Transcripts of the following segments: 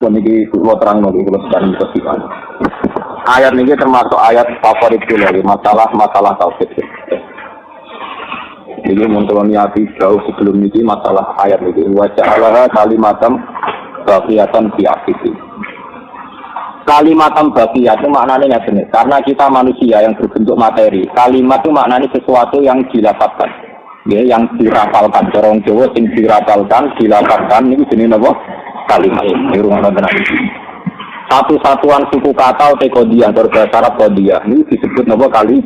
Niki kula terangno kula sekarang kesimpulan. Ayat ini termasuk ayat favorit kula masalah tauhid. Ini muncul niati jauh sebelum ini masalah ayat ini. Wa ja'alaha kalimatam baqiyatan fi akhiri. Kalimatam baqiyah itu maknanya jenis. Karena kita manusia yang berbentuk materi. Kalimat itu maknanya sesuatu yang dilafalkan. Ya, yang dirapalkan. Corong Jawa yang dirapalkan, dilafalkan ini jenis apa? Kalimat ini rumah benar. Satu satuan suku kata atau kodiah berbahasa Arab kodiah ini disebut nama kalimat.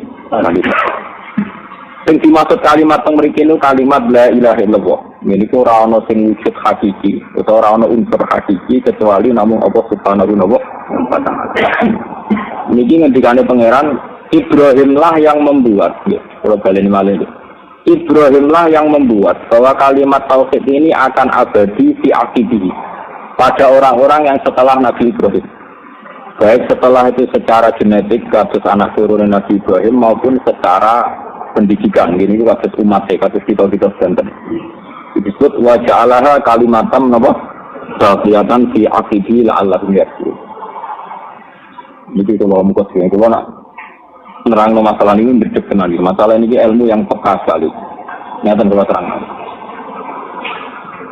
Yang dimaksud kalimat yang mriki itu kalimat la ilaha illallah. Ini ku ora ana sing wujud hakiki atau ora ana unsur hakiki kecuali namung Allah Subhanahu wa taala. Niki ngendikane pangeran Ibrahimlah yang membuat. Kalau baleni malih. Ibrahimlah yang membuat bahwa kalimat tauhid ini akan abadi fi aqibihi. Pada orang-orang yang setelah Nabi Ibrahim, baik setelah itu secara genetik kasus anak turunan Nabi Ibrahim maupun secara pendidikan, gini juga kasus umat, kasus kita sedanten. Disebut waja'alaha kalimatam napa baqiyatan fi aqibi la'allahum yarji'un. Jadi kalau muka sini, kalau nak nerangno masalah ini berdek kenali. Masalah ini ilmu yang peka sekali. Nyata kalau terang.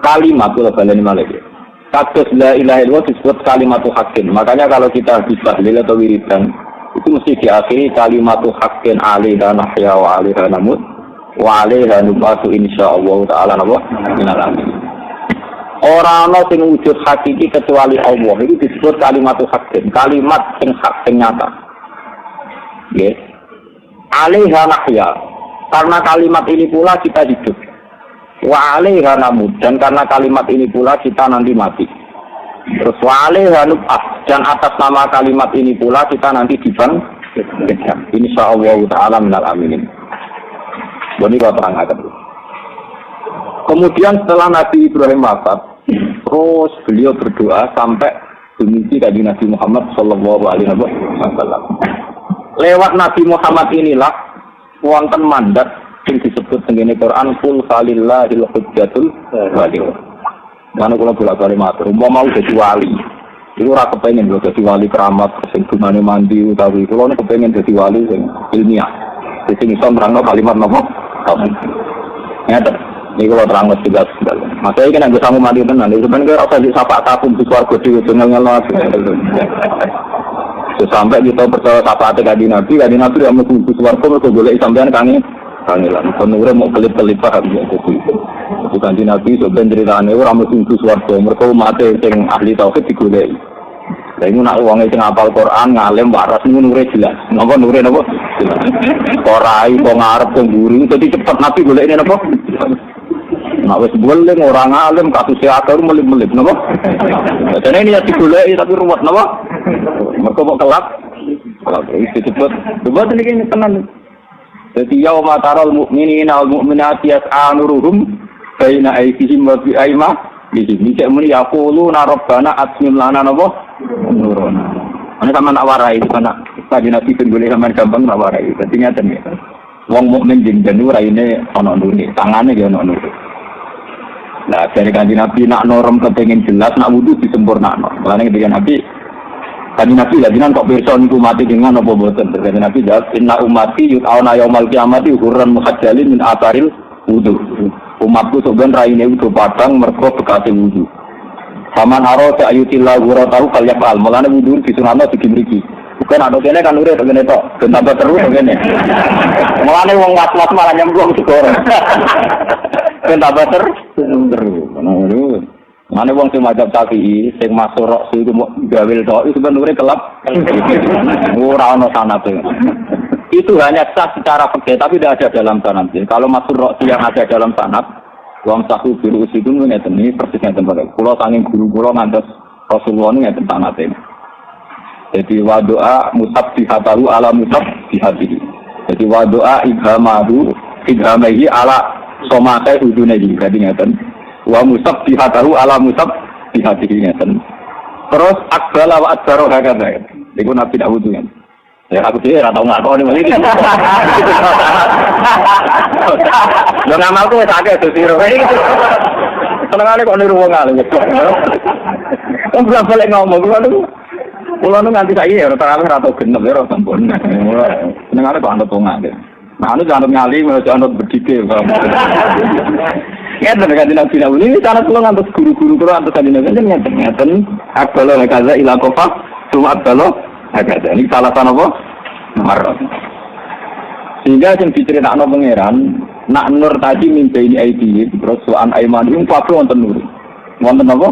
Kalimat itu baleni malih. Kados la ilaha illallah disebut kalimatu haqqin. Makanya kalau kita habis tahlil atau wiridan itu mesti diakhiri kalimatu haqqin alaiha nahya wa alaiha namut wa alaiha nubatu insyaallah taala napa minal amin. Ora ana sing wujud hakiki kecuali Allah. Itu disebut kalimatu haqqin, kalimat sing hak sing nyata. Nggih. Alaiha nahya. Karena kalimat ini pula kita hidup. Wa alaiha namut, dan karena kalimat ini pula kita nanti mati. Terus wa alaiha nub'ah, dan atas nama kalimat ini pula kita nanti dibangkitkan. Insyaallah taala minal aminin. Ini kau terangkan. Kemudian setelah Nabi Ibrahim wafat, terus beliau berdoa sampai dimimpi dari Nabi Muhammad sallallahu alaihi wasallam. Lewat Nabi Muhammad inilah wonten mandat yang disebut dengan Quran kul falillahil hujjatul baligh. Mana kula bolak-balik matur, mau jadi wali. Iku ora kepengin lho dadi wali keramat sing gunane mandi utawi kula nek kepengin dadi wali sing ilmiah. Sing iso nerangno kalimat napa? Ngeten. Niku kula terangno juga. Makanya kan anggo samu mandi tenan, itu kan kira usah disapa tapung di swarga dhewe ngel-ngel. Sampai kita percaya sapa ate kanjeng Nabi yang mlebu swarga mergo golek sampean kangelan, penure mau kelip-kelip paham ya jadi. Bukan di Nabi sebenarnya ceritanya orang mesti suwarga, mereka mati yang ahli tauhid digoleki. Lah iku nak wong sing hafal Quran ngalim waras niku nure jelas. Napa nure napa? Ora iso ngarep pengguri, dadi cepet Nabi golekne napa? Nek wis boleh orang ngalim kasus akar melip-melip napa? Dene ini ya digoleki tapi ruwet napa? Mereka kok kelap. Kalau itu cepet. Coba niki tenan. Jadi yauma taral mu'minina wal mu'minati yas'a nuruhum baina aydihim wa bi aymanihim. Nek muni yaquluna rabbana atmim lana napa nuruna. Ana sampean nak warai ana tadi Nabi ben golek sampean gampang nak warai. Dadi ngaten ya. Wong mukmin jeneng raine ana nurune, tangane ya ana nur. Nah, dari kanjeng Nabi nak norm kepengin jelas nak wudu disempurnakno. Mulane ketika Nabi Kanjeng Nabi latihan kok pirsa niku mati dengan apa boten? Kanjeng Nabi jawab inna ummati yut'auna yaumal qiyamati hurran muhajjalin min atharil wudu. Umatku sebenarnya raine wudu padang mergo bekate wudu. Saman arada ayutillah ghuratahu falyafal. Mulane wudu disunahno digimriki. Bukan ada kene kan urip ngene tok, ben tambah terus ngene. Mulane wong was-was malah nyemplung segoro. Ben tambah terus. Ngono. Mana wong sing mazhab Syafi'i sing masuk rok sing gawil tok itu sebenarnya kelap. Ora ono sanate. Itu hanya sah secara fikih tapi tidak ada dalam sanad. Kalau masuk rok yang ada dalam sanad, wong sahih biru itu ngeten iki persis ngeten bae. Kula saking guru kula ngantos Rasulullah ngeten sanate. Jadi wa doa musabbihatahu ala musabbihatihi. Jadi wa doa ibhamahi ala somate udunehi. Jadi ngeten. Wa musabbihatahu ala musabbihatihi ngeten. Terus akbala wa adbara hakadha. Iku Nabi Dawud kan. Ya aku dhewe ora tau ngakoni iki. Lho ngamalku wis akeh dadi ro. Senengane kok niru wong alim. balik ngomong kula nu nganti saiki ya tarawih atau genep ya sampun. Senengane kok anut wong akeh. Nah, anu jangan ngali, jangan berdike. Ya, dan Kanjeng Nabi ini cara kula ngantos guru-guru kula antos Kanjeng Nabi ngeten. Aqbala hakaza ila qafa, cuma aqbala hakaza. Ini salah apa? Marot. Sehingga yang diceritakno pangeran, nak nur tadi mimpi ini ID, terus soal aiman yung kabeh wonten nur. Wonten apa?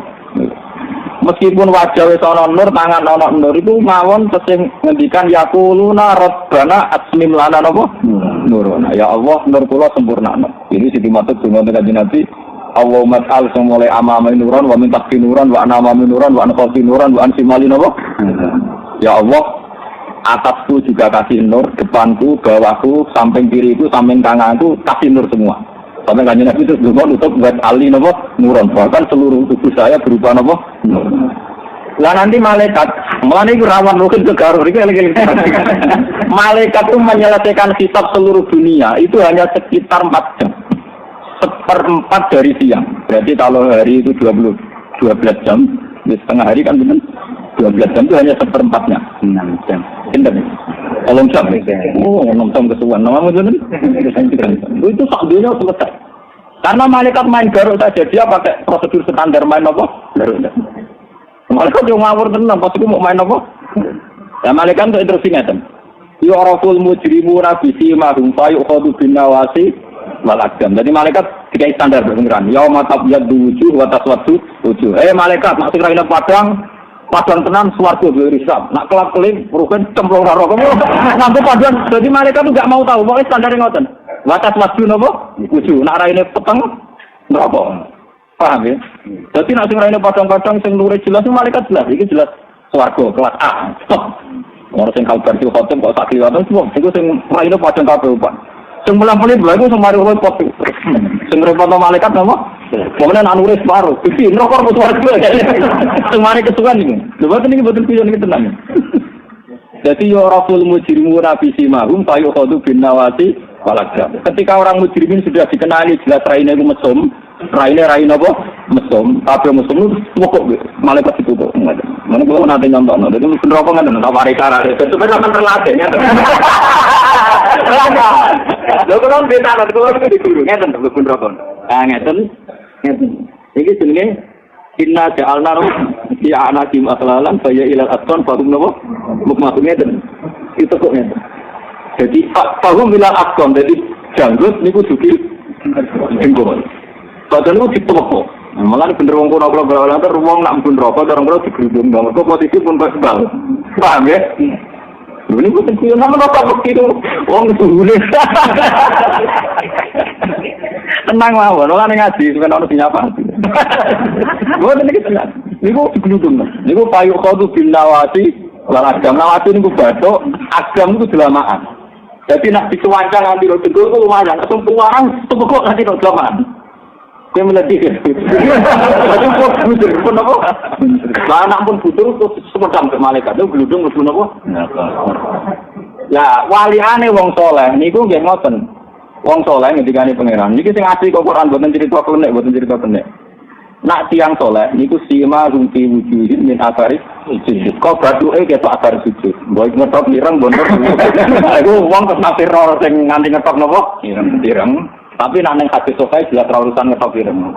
Meskipun wajah wis ana nur, tangan ana nur itu mawon tesih ngendikan yaquluna rabbana atmim lana napa? Nuruna. Ya Allah, nur kula sempurnakno. Ini sing dimaksud dengan Kanjeng Nabi, Allahumma ta'al sing mulai amama nuran wa min tahti nuran wa anama nuran wa anqati nuran wa ansimali napa? Ya Allah, atasku juga kasih nur, depanku, bawahku, samping kiriku, samping kananku kasih nur semua. Sampai Kanjeng Nabi itu dulu nutup buat ali napa nuron, bahkan seluruh tubuh saya berupa napa nur. Lah nanti malaikat, malah ini rawan mungkin ke Garut ini malaikat itu menyelesaikan hisab seluruh dunia itu hanya sekitar 4 jam, 1/4 dari siang. Berarti kalau hari itu 12 jam, di setengah hari kan benar 12 jam itu hanya 1/4-nya. 6 jam. Benar. Kalau jam, 6 jam kesuwan. Nama itu sak dunia selesai. Karena malaikat main Garut saja, dia pakai prosedur standar main apa? Garut. Malaikat yang ngawur tenang, pas itu mau main apa? Ya malaikat itu intervisinya kan. Yu'raful mujrimuna bisimahum fayu'khadhu bin nawasi wal aqdam. Jadi malaikat tiga standar beneran. Yauma tabyaddu wujuh wa taswaddu wujuh. Malaikat nak sing raine padang tenan swarga berisap. Nak kelap-kelip rugen cemplung ora kamu. Sampai padang jadi malaikat tuh enggak mau tahu, pokoknya standare ngoten. Wa taswaddu napa? Wujuh. Nak raine peteng neraka. Paham ya? Jadi nak sing raine padang-padang sing lure jelas malaikat jelas iki jelas swarga kelas A. Ora sing kabar sing khotem kok sak kliwatan semua. Iku sing raine padang kabeh upan. Sing mulang-mulang lha iku sing mari repot. Sing repot malaikat napa? Pokoknya nak nulis baru. Iki neraka swarga. Sing mari kesuwen iki. Lha boten iki boten piye niki tenan. Jadi ya raful mujrimuna bisimahum fayukhadhu bin nawati walakam. Ketika orang mujrimin sudah dikenali jelas raine iku mesum. Raine apa? Mesum, tapi mesum itu pokok malaikat itu kok. Mana kalau nanti nyontokno, jadi mesti rokok kan tak mari cara. Itu kan terlatih ya. Lho kalau beda nanti kalau di guru ngeten to pun rokok. Ah ngeten. Iki jenenge inna ja'alna fi anakim aslalan fa ya ilal asqan fa hum napa? Mukmatu ngeten. Itu kok ngeten. Jadi fa hum ilal asqan, jadi janggut niku dugi jenggot. Padahal itu ditepuk. Malah bener wong kono kula bala ter wong nak pun rokok orang kula digerudung banget kok posisi pun kok sebal. Paham ya? Lho niku sing kuwi nang rokok begitu. Wong suhune. Tenang mawon, ora ngaji sampeyan ono dinyapa. Mboten iki tenang. Niku digerudung. Niku payu khodu bin nawasi wal agam. Nawasi niku bathuk, agam niku delamaan. Jadi nak dicuancang nanti lho dengkul ku lumayan. Langsung puarang tepuk nanti lho delamaan. Saya melatih itu. Itu kok budur pun apa? Lah anak pun budur terus semedang ke malaikat itu gludung mlebu napa? Lah waliane wong saleh niku nggih ngoten. Wong saleh ngendikane pangeran. Niki sing asli kok Quran boten cerita klenek, boten cerita klenek. Nak tiyang saleh niku sima rumpi wujuhin min afaris sujud. Kok bathuke ketok afaris sujud. Mbok ngetok ireng bener. Iku wong kesafir ora sing nganti ngetok napa? Ireng. Tapi nak neng hadis sahih jelas urusan ngetok ireng.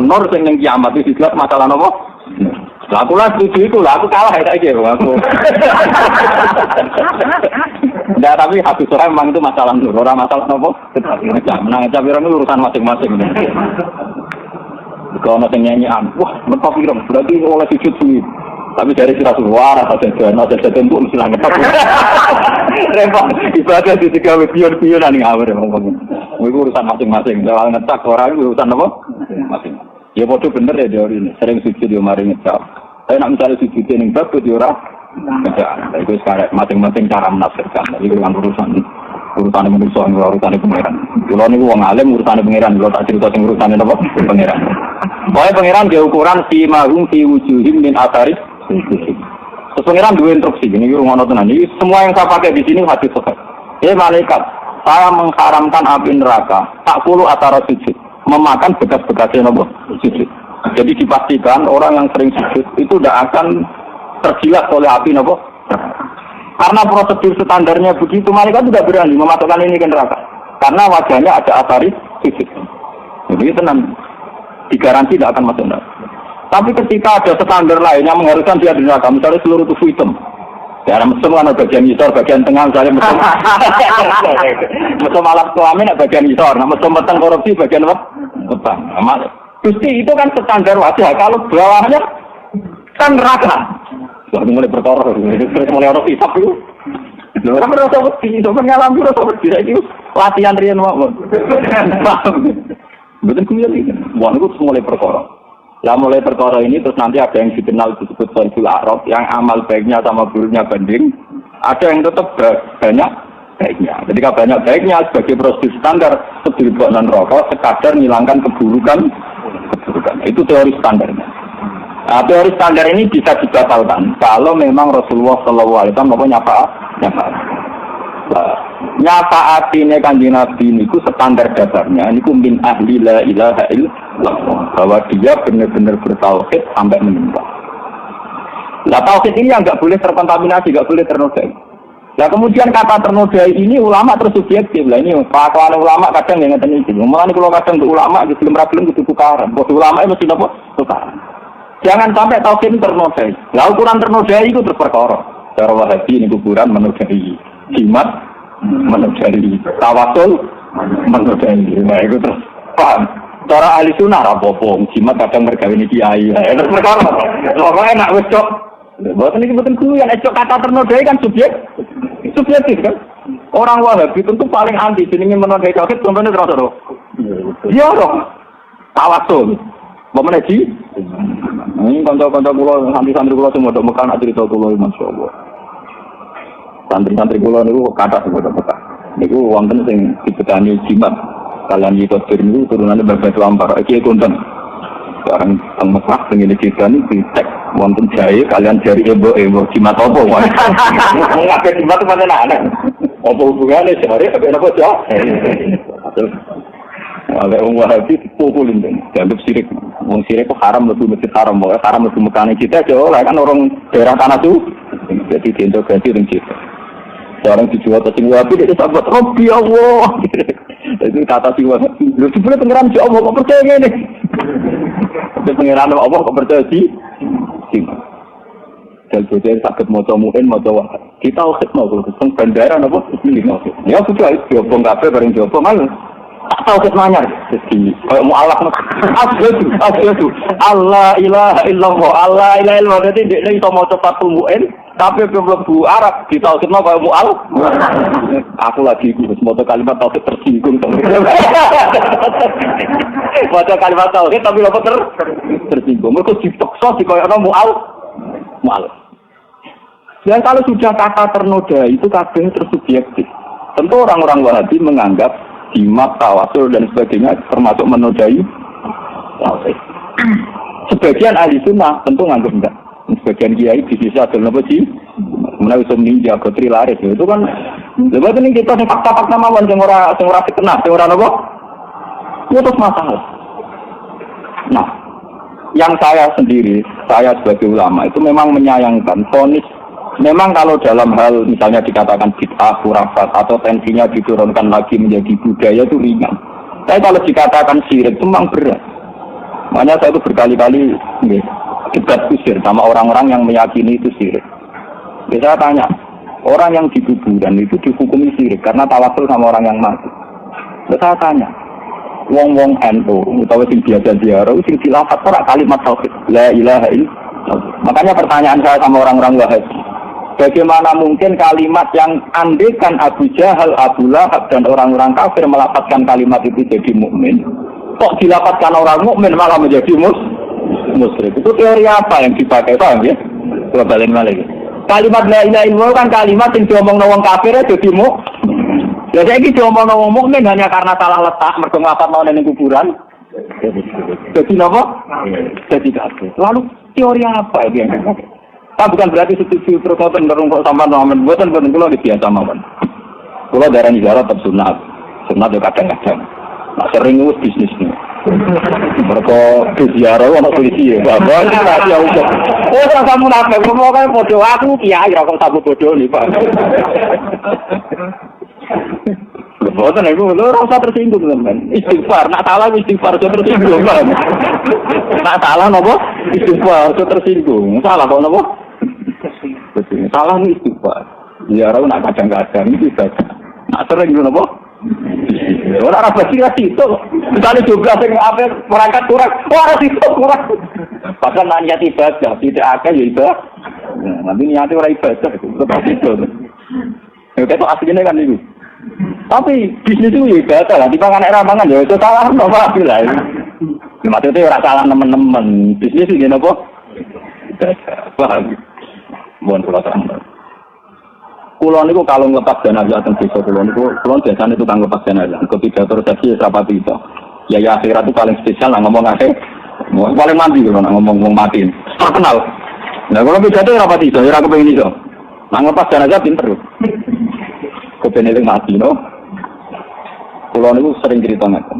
Nur sing ning kiamat iki jelas masalah napa? Lah aku lah setuju iku lah aku kalah ya saiki aku. Ndak tapi hadis sahih memang itu masalah nur, ora masalah napa? Menang ngecap ireng itu urusan masing-masing. Kalau ana sing nyanyian, wah ngetok ireng berarti oleh sujud suwi. Tapi dari sirah suara ada tentu mesti ngetok. Repot ibadah di tiga pion-pionan ning awake ngomong. Itu urusan masing-masing. Kalau ngetak orang itu urusan apa? Masing. Ya bodoh bener ya teori ini. Sering sujud dia mari ngecap. Saya nak mencari sujud yang bagus dia orang ngecap. Itu sekarang masing-masing cara menafsirkan. Jadi dengan urusan manusia, urusan pangeran. Kalau ini uang alim urusan pangeran. Kalau tak cerita yang urusan apa? Pangeran. Pokoknya pangeran dia ukuran si mahum si wujuhim min asaris. Terus pangeran dua instruksi. Ini rumah notenan. Ini semua yang saya pakai di sini hadis sahih. Malaikat. Saya mengharamkan api neraka. Tak perlu atara sujud. Memakan bekas-bekasnya nopo sujud. Jadi dipastikan orang yang sering sujud itu tidak akan terjilat oleh api nopo. Karena prosedur standarnya begitu, malaikat tidak berani memasukkan ini ke neraka. Karena wajahnya ada asaris sujud. Jadi tenang, digaransi tidak akan masuk neraka. Tapi ketika ada standar lain yang mengharuskan dia di neraka, misalnya seluruh tubuh hitam. Ya, mesum kan ada bagian isor, bagian tengah, misalnya mesum. Mesum alat kelamin ada bagian isor, mesum petang korupsi bagian apa? Petang. Gusti itu kan standar wajah, kalau bawahnya kan neraka. Wah, mulai berkoror, terus mulai orang hisap itu. Orang merasa wedi, orang ngalami merasa wedi, itu latihan rian mau. Betul kuyali, wah itu mulai berkoror. Lah mulai perkara ini terus nanti ada yang dikenal disebut Sonsul Arab yang amal baiknya sama buruknya banding, ada yang tetap banyak baiknya. Ketika banyak baiknya sebagai prosedur standar sebelum non-rokok sekadar menghilangkan keburukan. Itu teori standarnya. Nah, teori standar ini bisa dibatalkan kalau memang Rasulullah SAW mau nyafaat. Nyafaat ini kanjeng Nabi ini standar dasarnya ini min ahli la ilaha illallah, bahwa dia benar-benar bertauhid sampai meninggal. Nah, tauhid ini yang nggak boleh terkontaminasi, nggak boleh ternodai. Nah, kemudian kata ternodai ini ulama terus subjektif lah, ini kelakuan ulama kadang yang ngeten iki. Mulane kalau kadang untuk ulama di film ragilun kudu tukaran. Bos ulama itu mesti napa? Tukaran. Jangan sampai tauhid ternodai. Lah ukuran ternodai itu terperkara. Cara Wahabi ini kuburan menodai jimat, menodai tawasul, menodai. Nah, itu terus paham. Cara ahli sunnah rapopo, jimat kadang mergawe ini kiai. Terus perkara. Pokoknya enak wis cok. Buatan ini betul kuliah, ecok kata ternodai kan subjektif kan. Orang Wahabi tentu paling anti jenenge menodai tauhid contohnya terus lho. Iya dong. Tawasul. Bagaimana sih? Ini kanca-kanca kula, santri-santri kula semua dok Mekah nak cerita kula masyaallah. Santri-santri kula niku kathah semua Mekah. Niku wonten sing dibetani jimat. Kalian iki kodir niku turunane Babatu Ampar. Iki konten. Sekarang teng Mekah pengen diceritani ditek wonten jae kalian jari ebo jimat apa wae. Ngake jimat mana ana. Apa hubungane jari apa napa jo? Oleh wong Wahabi dipukulin dianggap sirik. Wong sirik kok haram lebih masjid haram, haram lebih mekane kita aja lah kan orang daerah tanah tuh. Jadi diintegrasi dengan kita. Seorang dijual ke sing Wahabi dia sahabat Rabbi Allah. Itu kata si Wahabi. Lu sebenarnya pengeran si Allah kok percaya ngene. Pengeran Allah kok percaya sih? Dan jadi sakit moco muin moco wah. Kita ukit mau kalau ketemu bandara napa? Ya sudah itu diobong kafe bareng diobong kan. Tak tahu ketanya, jadi kayak mau alak mas, asal Allah ilaha illallah, Allah ilaha illallah. Jadi dia itu mau cepat tumbuhin, tapi belum bu Arab kita tahu ketemu kayak mau alak. Aku lagi ikut semua kalimat tahu tersinggung. Baca kalimat tahu, tapi apa tersinggung. Mereka dipaksa di kayak mau alak. Dan kalau sudah kata ternoda itu kadang tersubjektif. Tentu orang-orang Wahabi menganggap jimat, tawasul dan sebagainya termasuk menodai tauhid. Sebagian ahli sunnah tentu nganggap enggak. Sebagian kiai bisnis adalah apa sih? Menawi ninja gotri laris itu kan. Lepas ini kita fakta-fakta mawon sing ora dikenal, sing ora napa? Itu masalah. Nah, yang saya sendiri, saya sebagai ulama itu memang menyayangkan vonis. Memang kalau dalam hal misalnya dikatakan bid'ah, khurafat atau tensinya diturunkan lagi menjadi budaya itu ringan. Tapi kalau dikatakan syirik itu memang berat. Makanya saya itu berkali-kali debat kusir sama orang-orang yang meyakini itu syirik. Saya tanya, orang yang di kuburan itu dihukumi syirik karena tawasul sama orang yang mati. Saya tanya, wong-wong NU utawa sing biasa ziarah sing dilafat ora kalimat tauhid la ilaha illallah. Makanya pertanyaan saya sama orang-orang Wahabi, bagaimana mungkin kalimat yang andekan Abu Jahal, Abu Lahab dan orang-orang kafir melafazkan kalimat itu jadi mukmin, kok dilafazkan orang mukmin malah menjadi musyrik? Itu teori apa yang dipakai, paham ya? Coba balik balik. Kalimat la ilaha illallah kan kalimat yang diomongno wong kafir jadi mukmin. Ya saiki diomongno wong mukmin hanya karena salah letak mergo nglafadzno ning kuburan. Jadi napa? Jadi kafir. Lalu teori apa ini yang dipakai? Bukan berarti setuju terus ngoten kok sampean nomen mboten kula biasa mawon. Kula darani ziarah tetep sunat. Sunat yo kadang-kadang. Nah sering wis bisnis. Mereka ziarah ana polisi ya. Bapak iki rahasia umum. Oh, ora kamu nafsu, pokoke padha aku kiai ora kok sabu bodho nih, Pak. Boten iku lho ora usah tersinggung, teman. Istighfar, nak salah istighfar tersinggung. Nak salah napa? Istighfar tersinggung. Salah kok napa? Salah istighfar. Ya ora nak kadang-kadang iki baca. Nak sering ngono napa? Ora pasti itu. Misalnya juga sing ape perangkat kurang, ora situ kurang. Padahal nanya ibadah, tidak akan ya ibadah. Nanti niatnya ora ibadah, tetap itu. Ya itu aslinya kan itu. Tapi bisnis itu ya ibadah lah, dipangan ramangan ya itu salah apa lah. Maksudnya ora salah teman-teman. Bisnis iki napa? Paham. Mohon kula terang. Kulon niku kalau nglepas jenazah teng desa kulon niku biasane tukang nglepas jenazah. Ketika terus dadi rapati itu. Ya akhirat itu paling spesial lah ngomong akhir. Paling mandi kalau ngomong mati. Terkenal. Nah kalau pidato rapati itu, ora kepengin iso. Nang nglepas jenazah pinter. Kepengen mati no. Kulon niku sering cerita ngaten.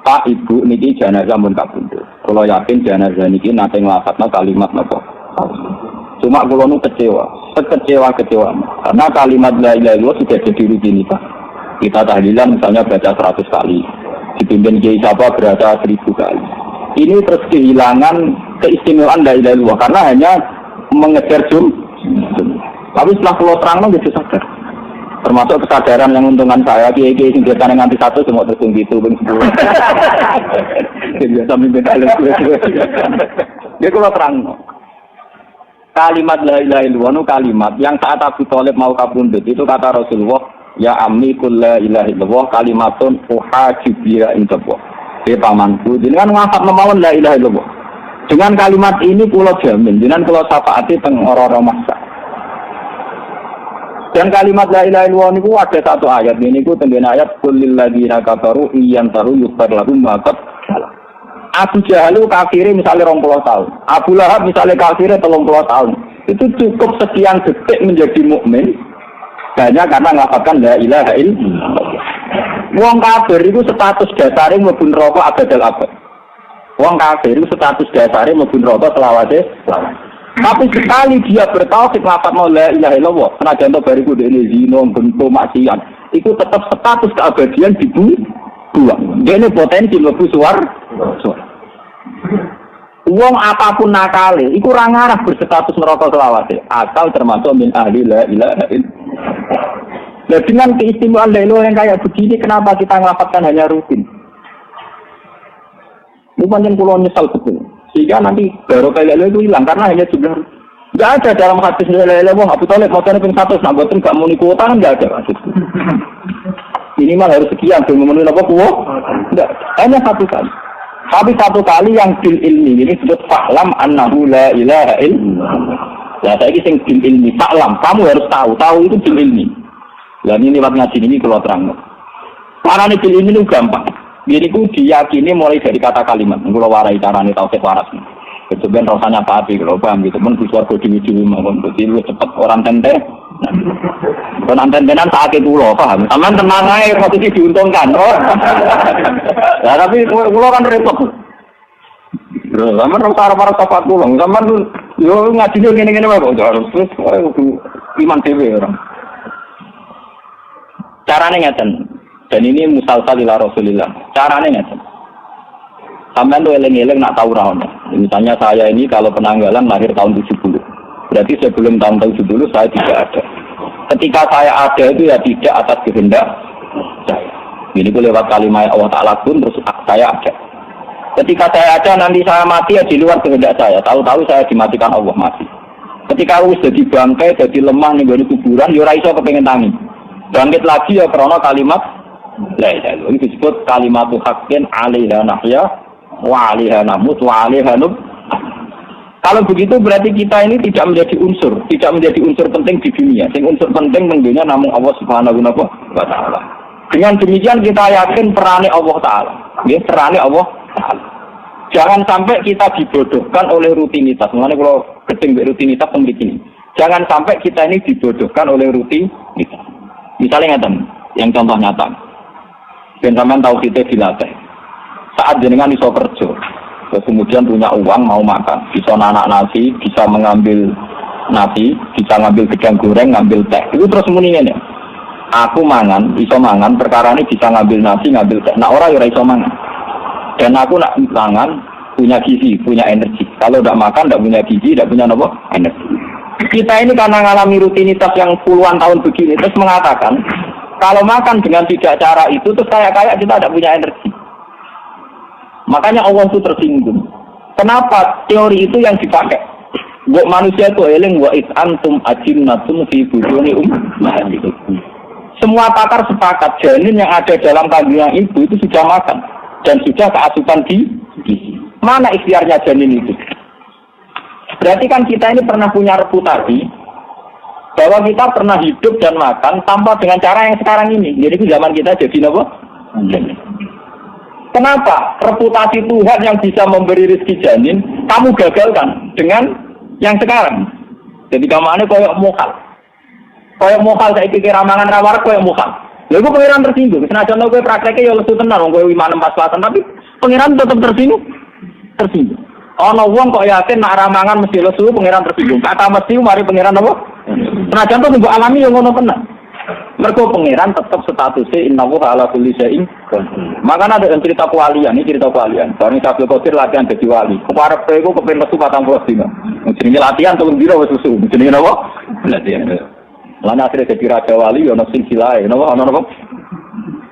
Pak Ibu niki jenazah mun kabundut. Kula yakin jenazah niki nate nglafadzna kalimat napa? Cuma kula nu kecewa karena kalimat la ilaha illallah sudah jadi rutinitas. Kita tahlilan misalnya baca 100 kali, dipimpin kiai siapa berada 1000 kali. Ini terus kehilangan keistimewaan la ilaha illallah karena hanya mengejar jum. Tapi setelah kula terangno gitu sadar. Termasuk kesadaran yang untungan saya kiai-kiai sing biasane nganti 100 cuma terus gitu ping 10. Biasa mimpin alim. Dia kula terangno. Kalimat la ilaha illallah kalimat yang saat Abu Thalib mau kabundut itu kata Rasulullah, ya ammi kul la ilaha illallah kalimatun uhajibiya indallah. Pamanku jenengan ngafal mawon la ilaha illallah. Dengan kalimat ini kula jamin jenengan kula syafaati teng ora-ora masa. Dan kalimat la ilaha illallah niku ada satu ayat niku tengene ayat qul lil ladzina kafaru iyantaru yughfar lahum ma qad Abu Jahal kafirnya misalnya 20 tahun. Abu Lahab misalnya kafirnya 30 tahun. Itu cukup sekian detik menjadi mukmin hanya karena ngafalkan la ilaha illallah. Wong kafir itu status dasare mlebu neraka abadal abad. Wong kafir itu status dasare mlebu neraka selawase. Tapi sekali dia bertauhid ngafalno la ilaha illallah, senajan to bariku dene zina, bentuk maksiat, itu tetap status keabadian dibuang. Dene potensi mlebu swarga. Wong apapun nakale, iku ora ngarah berstatus neraka selawase, asal termasuk min ahli la ilaha illallah. Nah, dengan keistimewaan la ilaha yang kayak begini, kenapa kita ngelafadzkan hanya rutin? Bukan yang pulau nyesal betul. Sehingga nanti barokah la ilaha itu hilang karena hanya jumlah. Enggak ada dalam hadis la ilaha illallah Abu Thalib mau tanya ping 100, nak boten gak muni kuota kan enggak ada hadis. Minimal harus sekian belum memenuhi apa kuwo? Enggak, hanya satu kali. Tapi satu kali yang bil ilmi ini disebut fa'lam annahu la ilaha illallah. Ya saya ini bil ilmi fa'lam, kamu harus tahu itu bil ilmi. Dan ini lewat ngaji ini kalau terang. Karena ini bil ilmi itu gampang. Jadi itu diyakini mulai dari kata kalimat. Kalau warai caranya tauhid waras. Kemudian rasanya pati kalau paham gitu. Men suara kodi-kodi maupun kodi lu cepat orang tente. Orang tentenan sakit dulu paham. Taman tenang aja posisi diuntungkan. Oh. Nah, tapi pulau kan repot. Bro, taman para sahabat pulang. Taman yo ngaji yo gini-gini wae kok harus terus iman dhewe orang. Carane ngeten. Dan ini musalsal ila Rasulillah. Carane ngeten. Sampeyan tuh eling-eling nak tahu ra ono. Misalnya saya ini kalau penanggalan lahir tahun 70. Berarti sebelum tahun 70 saya tidak ada. Ketika saya ada itu ya tidak atas kehendak saya. Ini pun lewat kalimat Allah Ta'ala pun terus saya ada. Ketika saya ada nanti saya mati ya di luar kehendak saya. Tahu-tahu saya dimatikan Allah mati. Ketika wis jadi bangkai, jadi lemah ning gone kuburan ya ora iso kepengin tangi. Bangkit lagi ya karena kalimat la ilaha illallah. Ini disebut kalimatu haqqin 'alaiha nahya wa 'alaiha namut wa 'alaiha nub. Kalau begitu berarti kita ini tidak menjadi unsur penting di dunia. Yang unsur penting tentunya namun Allah Subhanahu wa Ta'ala. Dengan demikian kita yakin perannya Allah Ta'ala. Ya, perannya Allah Ta'ala. Jangan sampai kita dibodohkan oleh rutinitas. Mengenai kalau gedeng rutinitas begini. Jangan sampai kita ini dibodohkan oleh rutinitas. Misalnya yang contoh nyata. Dan sampean tahu kita dilatih. Saat jenengan iso kerja, terus kemudian punya uang mau makan, bisa nanak nasi, bisa mengambil nasi, bisa ngambil gedang goreng, ngambil teh. Itu terus muni ngene. Aku mangan, iso mangan, perkara ini bisa ngambil nasi, ngambil teh. Nah orang ya iso mangan. Dan aku nak mangan, punya gizi, punya energi. Kalau tidak makan, tidak punya gizi, tidak punya apa? Energi. Kita ini karena mengalami rutinitas yang puluhan tahun begini, terus mengatakan, kalau makan dengan tidak cara itu, terus kayak kita tidak punya energi. Makanya Allah itu tersinggung. Kenapa teori itu yang dipakai? Buat manusia itu eling wa it antum ajinnatum fi bujuni ummahatikum. Semua pakar sepakat janin yang ada dalam kandungan ibu itu sudah makan dan sudah keasupan di mana ikhtiarnya janin itu. Berarti kan kita ini pernah punya reputasi bahwa kita pernah hidup dan makan tanpa dengan cara yang sekarang ini. Jadi itu zaman kita jadi apa? Kenapa reputasi Tuhan yang bisa memberi rezeki janin kamu gagalkan dengan yang sekarang? Jadi kamu ini koyok mokal saya pikir ramangan rawar koyok mokal. Lalu pengiran tersinggung. Senajan lo gue prakteknya ya lesu tenar, gue 5-6-4 tapi pengiran tetap tersinggung. Ono wong kok yakin nak ramangan mesti lesu, pengiran tersinggung. Kata mesti mari pengiran apa? Senajan tuh nunggu alami yang ngono tenar. Mergo pangeran tetap statusnya innahu ala kulli syai'in. Makanya ada cerita kewalian, ini cerita kewalian. Bareng Abdul Qadir latihan jadi wali. Keparepe iku kepen lesu 40 dina. Jenenge latihan 3 dina wis lesu. Jenenge napa? Latihan. Lan akhirnya jadi raja wali ono silsilah, napa ono.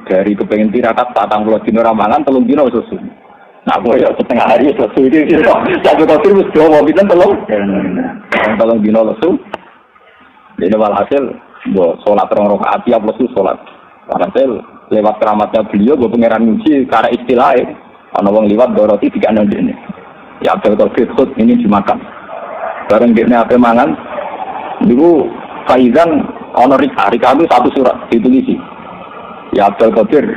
Dari kepengen tirakat 40 dina ramangan 3 dina wis lesu. Nah, koyo setengah hari wis lesu iki. Abdul Qadir wis dawa pinten 3 dina lesu. Dene walhasil sholat 2 rakaat tiap lesu sholat. Walhasil lewat keramatnya beliau, gue pangeran muji karena istilahnya. Ana wong liwat doroti tiga nondene. Ya Abdul Qadir khut ini dimakan. Bareng dekne ape mangan. Niku faizan ana rika itu 1 surat ditulisi. Ya Abdul Qadir,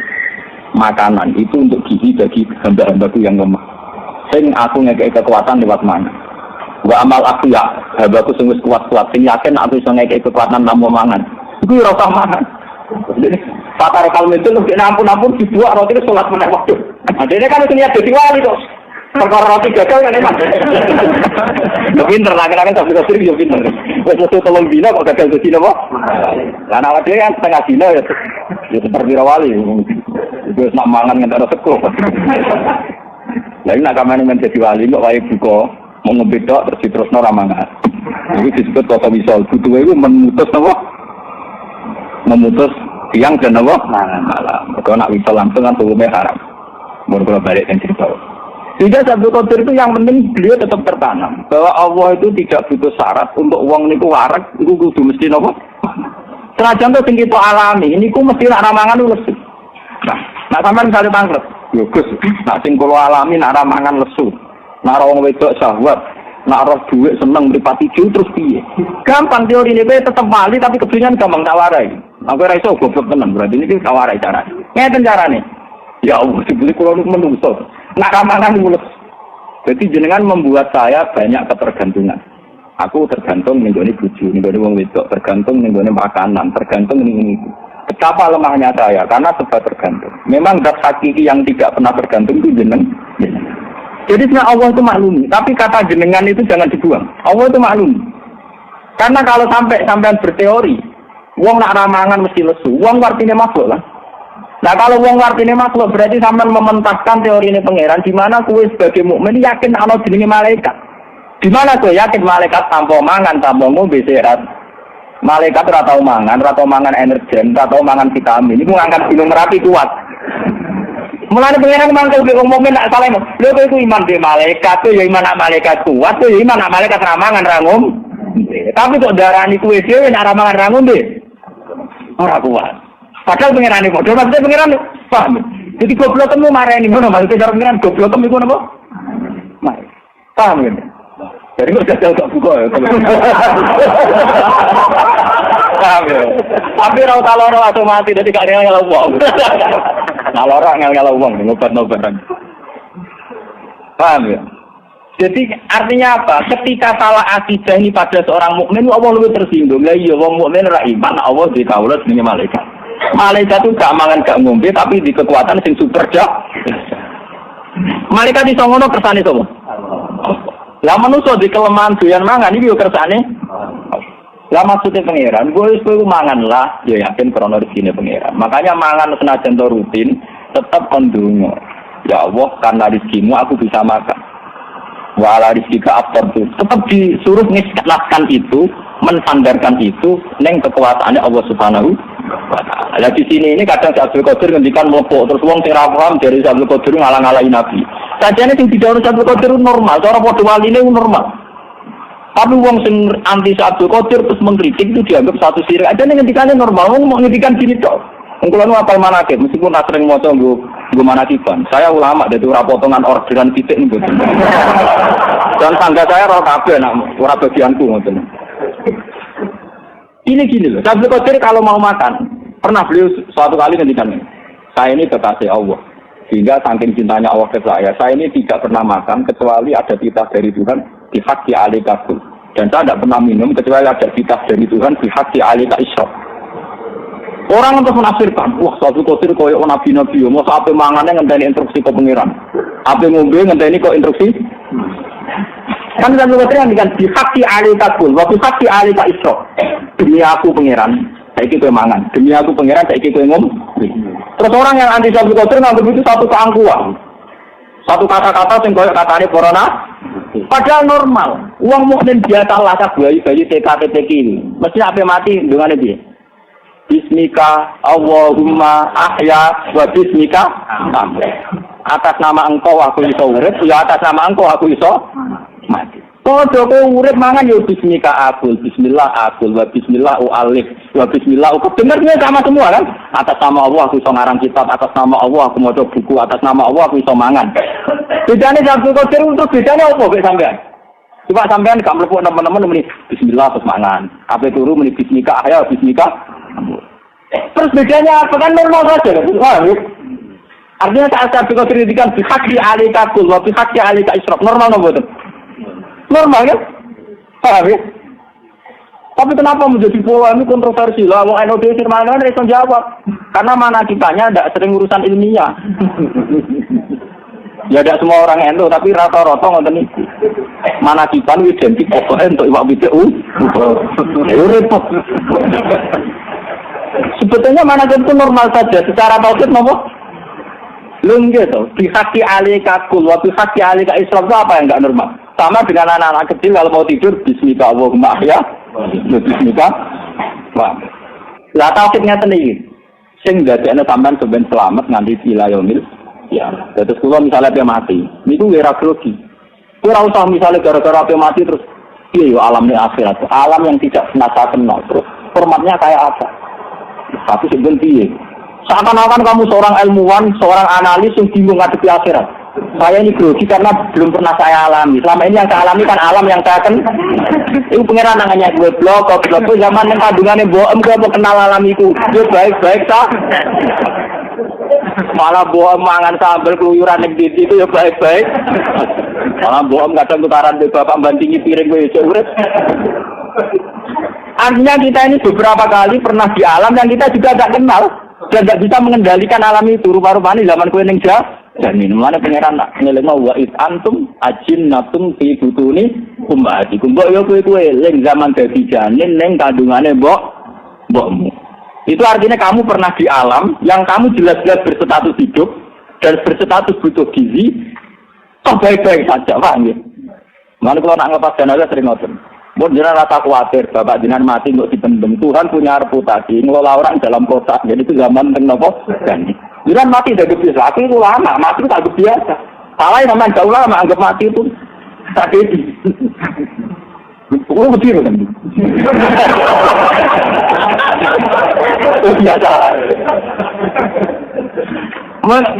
makanan itu untuk gizi bagi hamba-hambaku yang lemah. Sing aku ngekei kekuatan lewat mangan. Wa amal aku ya, habaku sing wis kuat-kuat, sing yakin aku iso ngekei kekuatan namung mangan. Iku ora usah mangan. Pakar kalme itu lebih ampun dibuat roti sholat meneh waktu. Adene kan niat dadi wali kok. Perkara roti gagal kan emang. Pinter lah kan sampe kasir yo pinter. Wis metu 3 dina kok gagal dadi napa? Lah awak dhewe kan setengah dina ya seperti wali. Wis nak mangan ngentek sego. Lah nek kamane men dadi wali kok wae buka mau ngebedok terus diterusno ra mangan. Iki disebut kota wisol. Butuhe iku memutus napa? Memutus siang dan apa? Malam. Kalau nak bisa langsung kan hukumnya haram. Baru balik yang cerita. Sehingga Abdul Qadir itu yang penting beliau tetap tertanam bahwa Allah itu tidak butuh syarat untuk uang niku warak itu kudu mesti apa? Senajan itu sing kita alami, niku mesti nak ramangan lesu. Nah sampean misalnya tangkrep, yo Gus, nak sing kula alami nak ramangan lesu. Nak wong wedok syahwat, nak roh dhuwit seneng mripati jauh terus piye? Gampang teori ini tetap wali tapi kebetulan gampang tak warai. Aku ora iso goblok tenan, berarti ini kawarai carane. Ngeten carane. Ya Allah, sebetulnya kula niku menungso. Nak ramangan mulus. Jadi jenengan membuat saya banyak ketergantungan. Aku tergantung ning gone bojo, ning gone wong wedok, tergantung ning gone makanan, tergantung ning itu. Betapa lemahnya saya karena sebab tergantung. Memang zat hakiki yang tidak pernah tergantung itu jeneng. Jadi sebenarnya Allah itu maklumi, tapi kata jenengan itu jangan dibuang. Allah itu maklumi. Karena kalau sampean berteori wong nak ramangan mesti lesu. Wong artinya makhluk lah. Nah kalau wong artinya makhluk berarti sampean mementaskan teori ini pangeran di mana kowe sebagai mukmin yakin ana jenenge malaikat. Di mana kowe yakin malaikat tanpa mangan, tanpa ngombe sehat. Malaikat ora tau mangan energen, ora tau mangan vitamin. Iku ngangkat gunung Merapi kuat. Mulane pangeran mangkel kowe wong mukmin nak salah. Lha kowe iku iman be malaikat, ya iman nak malaikat kuat, ya iman nak malaikat ra mangan ra ngombe. Tapi kok darani kowe dhewe nak ra mangan ra ngombe. Ora kuat. Padahal pengiran bodoh, maksudnya pengiran paham. Jadi goblok temu marani ngono, maksudnya cara pengiran goblok temu iku napa? Paham kan? Jadi kok jajal tak buka ya. Paham ya. Tapi ra tau loro atau mati dadi gak ngel wong. Nah loro ngel wong ngobat-ngobat. Paham ya? Jadi artinya apa? Ketika salah akidah ini pada seorang mukmin, Allah lebih tersinggung. Lah iya wong mukmin ra iman, Allah dikawula jenenge malaikat. Malaikat itu gak mangan gak ngombe tapi di kekuatan sing super dah. Malaikat iso ngono kersane sapa? Lah manusa di kelemahan doyan mangan iki yo kersane. Lah maksudnya pangeran, gue itu mangan lah, ya yakin krono rezekine pangeran. Makanya mangan senajan to rutin, tetap kondungo. Ya Allah, karena rezekimu aku bisa makan. Wala rizkika aftar itu. Tetap disuruh ngislatkan itu, mensandarkan itu, neng kekuasaannya Allah Subhanahu wa Ta'ala. Nah di sini ini kadang Abdul Qadir ngendikan mlepok, terus wong sing ra paham dari Abdul Qadir ngalang-alangi Nabi. Sajane sing didhawuhi Abdul Qadir normal, cara padha waline normal. Tapi wong sing anti Abdul Qadir terus mengkritik itu dianggap satu syirik. Ada yang ngendikane normal, wong mau ngendikan gini tok. Wong kula nu apal manakib, meskipun ra sering maca nggo manakiban. Saya ulama dadi ora potongan orderan titik niku. Dan tangga saya ora kabeh nak ora bagianku ngoten. Ini gini loh, Abdul Qadir kalau mau makan, pernah beliau suatu kali ngendikan, saya ini kekasih Allah. Sehingga saking cintanya Allah ke saya ini tidak pernah makan kecuali ada titah dari Tuhan dihak di alikakul. Dan saya tidak pernah minum kecuali ada titah dari Tuhan dihak di alikak isyok. Orang untuk menafsirkan, wah Abdul Qadir koyok nabi-nabi, mau sampai mangannya ngenteni instruksi ke pengiran. Apa ngombe ngenteni kok instruksi? Kan Abdul Qadir ngendikan dihak di alikakul, waktu hak di alikak isyok. Demi aku pengiran, saya ikut mangan. Demi aku pengiran, saya ikut ngombe. Terus orang yang anti Abdul Qadir nganggap itu satu keangkuhan. Satu kata-kata yang koyok katanya corona. Padahal normal. Uang mukmin biasa lah bayi-bayi TK-TK ini. Mesti apa mati dengan dia. Bismika Allahumma ahya wa bismika atas nama engkau aku iso urip, ya atas nama engkau aku iso mati. Padha kowe urip mangan ya bismika akul, bismillah akul, wa bismillah alif, wa bismillah aku dengarnya sama semua kan? Atas nama Allah aku iso ngarang kitab, atas nama Allah aku maca buku, atas nama Allah aku iso mangan. Bedane Abdul Qadir untuk bedane apa kok sampean? Coba sampean gak mlebu teman-teman muni bismillah terus mangan. Apa turu muni bismika ahya bismika. Terus bedanya apa kan normal saja kan? Wah, artinya saat Abdul Qadir ngendikan bihaq di alikakul wa bihaq di alika isyraf normal napa mboten? Normal kan? Paham ya? Tapi kenapa menjadi pola ini kontroversi lah? Mau NOD firman kan iso jawab. Karena mana kitanya tidak sering urusan ilmiah. Ya tidak semua orang endo, tapi rata-rata ngoten iki. Mana kipan identik pokoknya untuk iwak BTU. Repot. Sebetulnya mana itu normal saja secara tauhid napa? Lungge to, bihaqi alikakul wa bihaqi alika israf itu apa yang enggak normal? Sama dengan anak-anak kecil kalau mau tidur bismika Allahumma ahya, bismika. Wah. Lah tauhidnya tenan. Sing dadekne sampean sampean selamat nganti wilayahil. Ya, terus kula misalnya dia mati, niku nggih ra grogi. Ora usah misalnya gara-gara dia mati terus iya yo alamnya akhirat, alam yang tidak pernah saya kenal. Terus formatnya kayak apa? Tapi sebenarnya piye? Seakan-akan kamu seorang ilmuwan, seorang analis yang bingung ngadepi akhirat. Saya ini grogi karena belum pernah saya alami. Selama ini yang saya alami kan alam yang saya kenal. Itu pengeran namanya gue blog zaman yang kandungannya bohong gue mau kenal alam itu. Dia baik-baik sah. Malah bohong mangan sambal keluyuran negeri itu ya baik-baik. Malah bohong kadang tutaran di bapak bantingi piring gue ya urip. Artinya kita ini beberapa kali pernah di alam yang kita juga tidak kenal dan tidak bisa mengendalikan alam itu. Rupa-rupanya zaman kue neng dan ini mana pengeran nak ngeleng wa it antum ajin natum fi butuni ummati kumbok yo kue leng zaman dadi janin neng kandungane mbokmu. Itu artinya kamu pernah di alam yang kamu jelas-jelas berstatus hidup dan berstatus butuh gizi, toh baik-baik saja, paham ya? Mana kalau nak ngelepas jenazah sering ngoten. Mun jenengan rasa khawatir, bapak jenengan mati untuk dipendem. Tuhan punya reputasi ngelola orang dalam kota. Jadi itu zaman teng nopo dan jenengan mati dari biasa. Aku itu lama, mati itu tak biasa. Salah yang namanya jauh lama anggap mati itu tragedi. Oh betul kan? Biasa.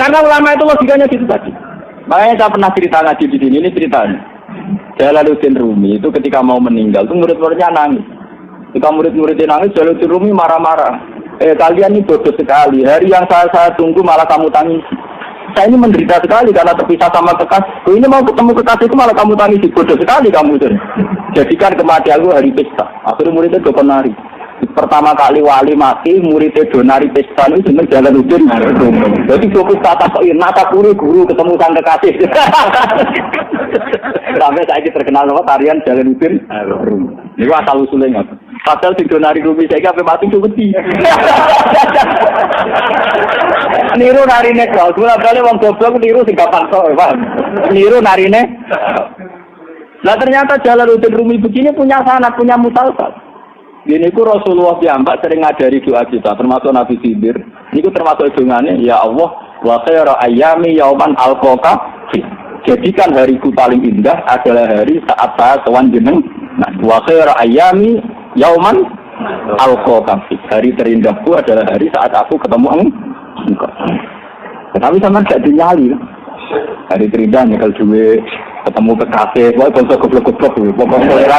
Karena ulama itu logikanya gitu tadi. Makanya saya pernah cerita ngaji di sini, ini ceritanya. Jalaluddin Rumi itu ketika mau meninggal itu murid-muridnya nangis. Ketika murid-muridnya nangis, Jalaluddin Rumi marah-marah. Kalian ini bodoh sekali. Hari yang saya tunggu malah kamu tangisi. Saya ini menderita sekali karena terpisah sama kekasih. Ini mau ketemu kekasih itu malah kamu tangisi. Bodoh sekali kamu itu. Jadikan kematianku hari pesta. Akhirnya muridnya dokon nari. pertama kali wali mati muridnya Donari Pespan itu jeneng Jalaluddin Rumi. Jadi fokus kata kok guru ketemu sang kekasih. Sampai saya terkenal nama tarian Jalaluddin Rumi. Ini asal usulnya. Padahal si Donari Rumi saya sampai mati cukupi. Niru narine kau, bolak-balik wong goblok niru sing gampang kok, Pak. Niru narine. Lah ternyata Jalaluddin Rumi begini punya sanad, punya musalsal. Ini ku Rasulullah piyambak sering ngajari doa kita, termasuk Nabi Khidir. Ini ku termasuk dongane, ya Allah, wa khairu ayyami yauman alqaka. Jadikan hariku paling indah adalah hari saat saya sowan jeneng. Nah, wa khairu ayyami yauman alqaka. Hari terindahku adalah hari saat aku ketemu engkau. Tetapi sama gak dinyali. Hari terindah nyekel duit, ketemu kekasih, wah bangsa goblok-goblok, pokoknya selera.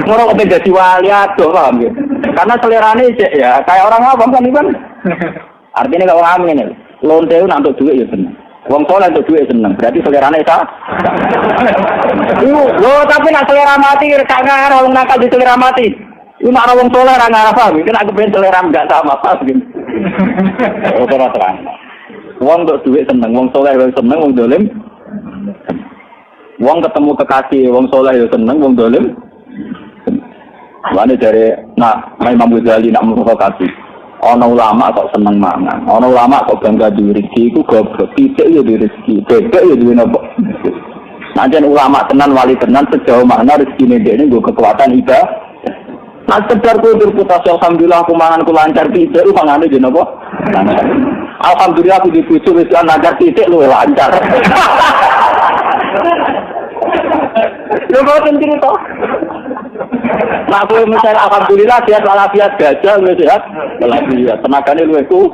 Orang kok jadi wali aduh, paham ya? Karena selerane ya kayak orang awam kan kan. Artinya kalau orang ini, lonte itu untuk duit ya seneng. Wong soleh untuk duit seneng, berarti selerane sah. Lo tapi nak selera mati, kangen orang nakal di selera mati. Itu nak wong soleh orang ngarap paham, mungkin aku pengen selera enggak sama paham gitu. Orang terang. Wong untuk duit seneng, wong soleh seneng, wong dolim. Wong ketemu kekasih, wong soleh seneng, wong dolim. Mana dari nak Imam Ghazali nak memprovokasi. Ono ulama kok seneng mangan, ono ulama kok bangga duwe rezeki, iku goblok. Tidak ya duwe rezeki, bebek ya duwe napa. Najan ulama tenan wali tenan sejauh mana rezekine dhekne nggo kekuatan ibadah. Nah sekedar kudu reputasi alhamdulillah aku mangan ku lancar tidak lu mangane je napa? Alhamdulillah aku dipuji wis lancar titik luwih lancar. Lho boten cerita. Nah aku misalnya alhamdulillah sehat walafiat gajah luwih sehat walafiat tenagane luwih ku.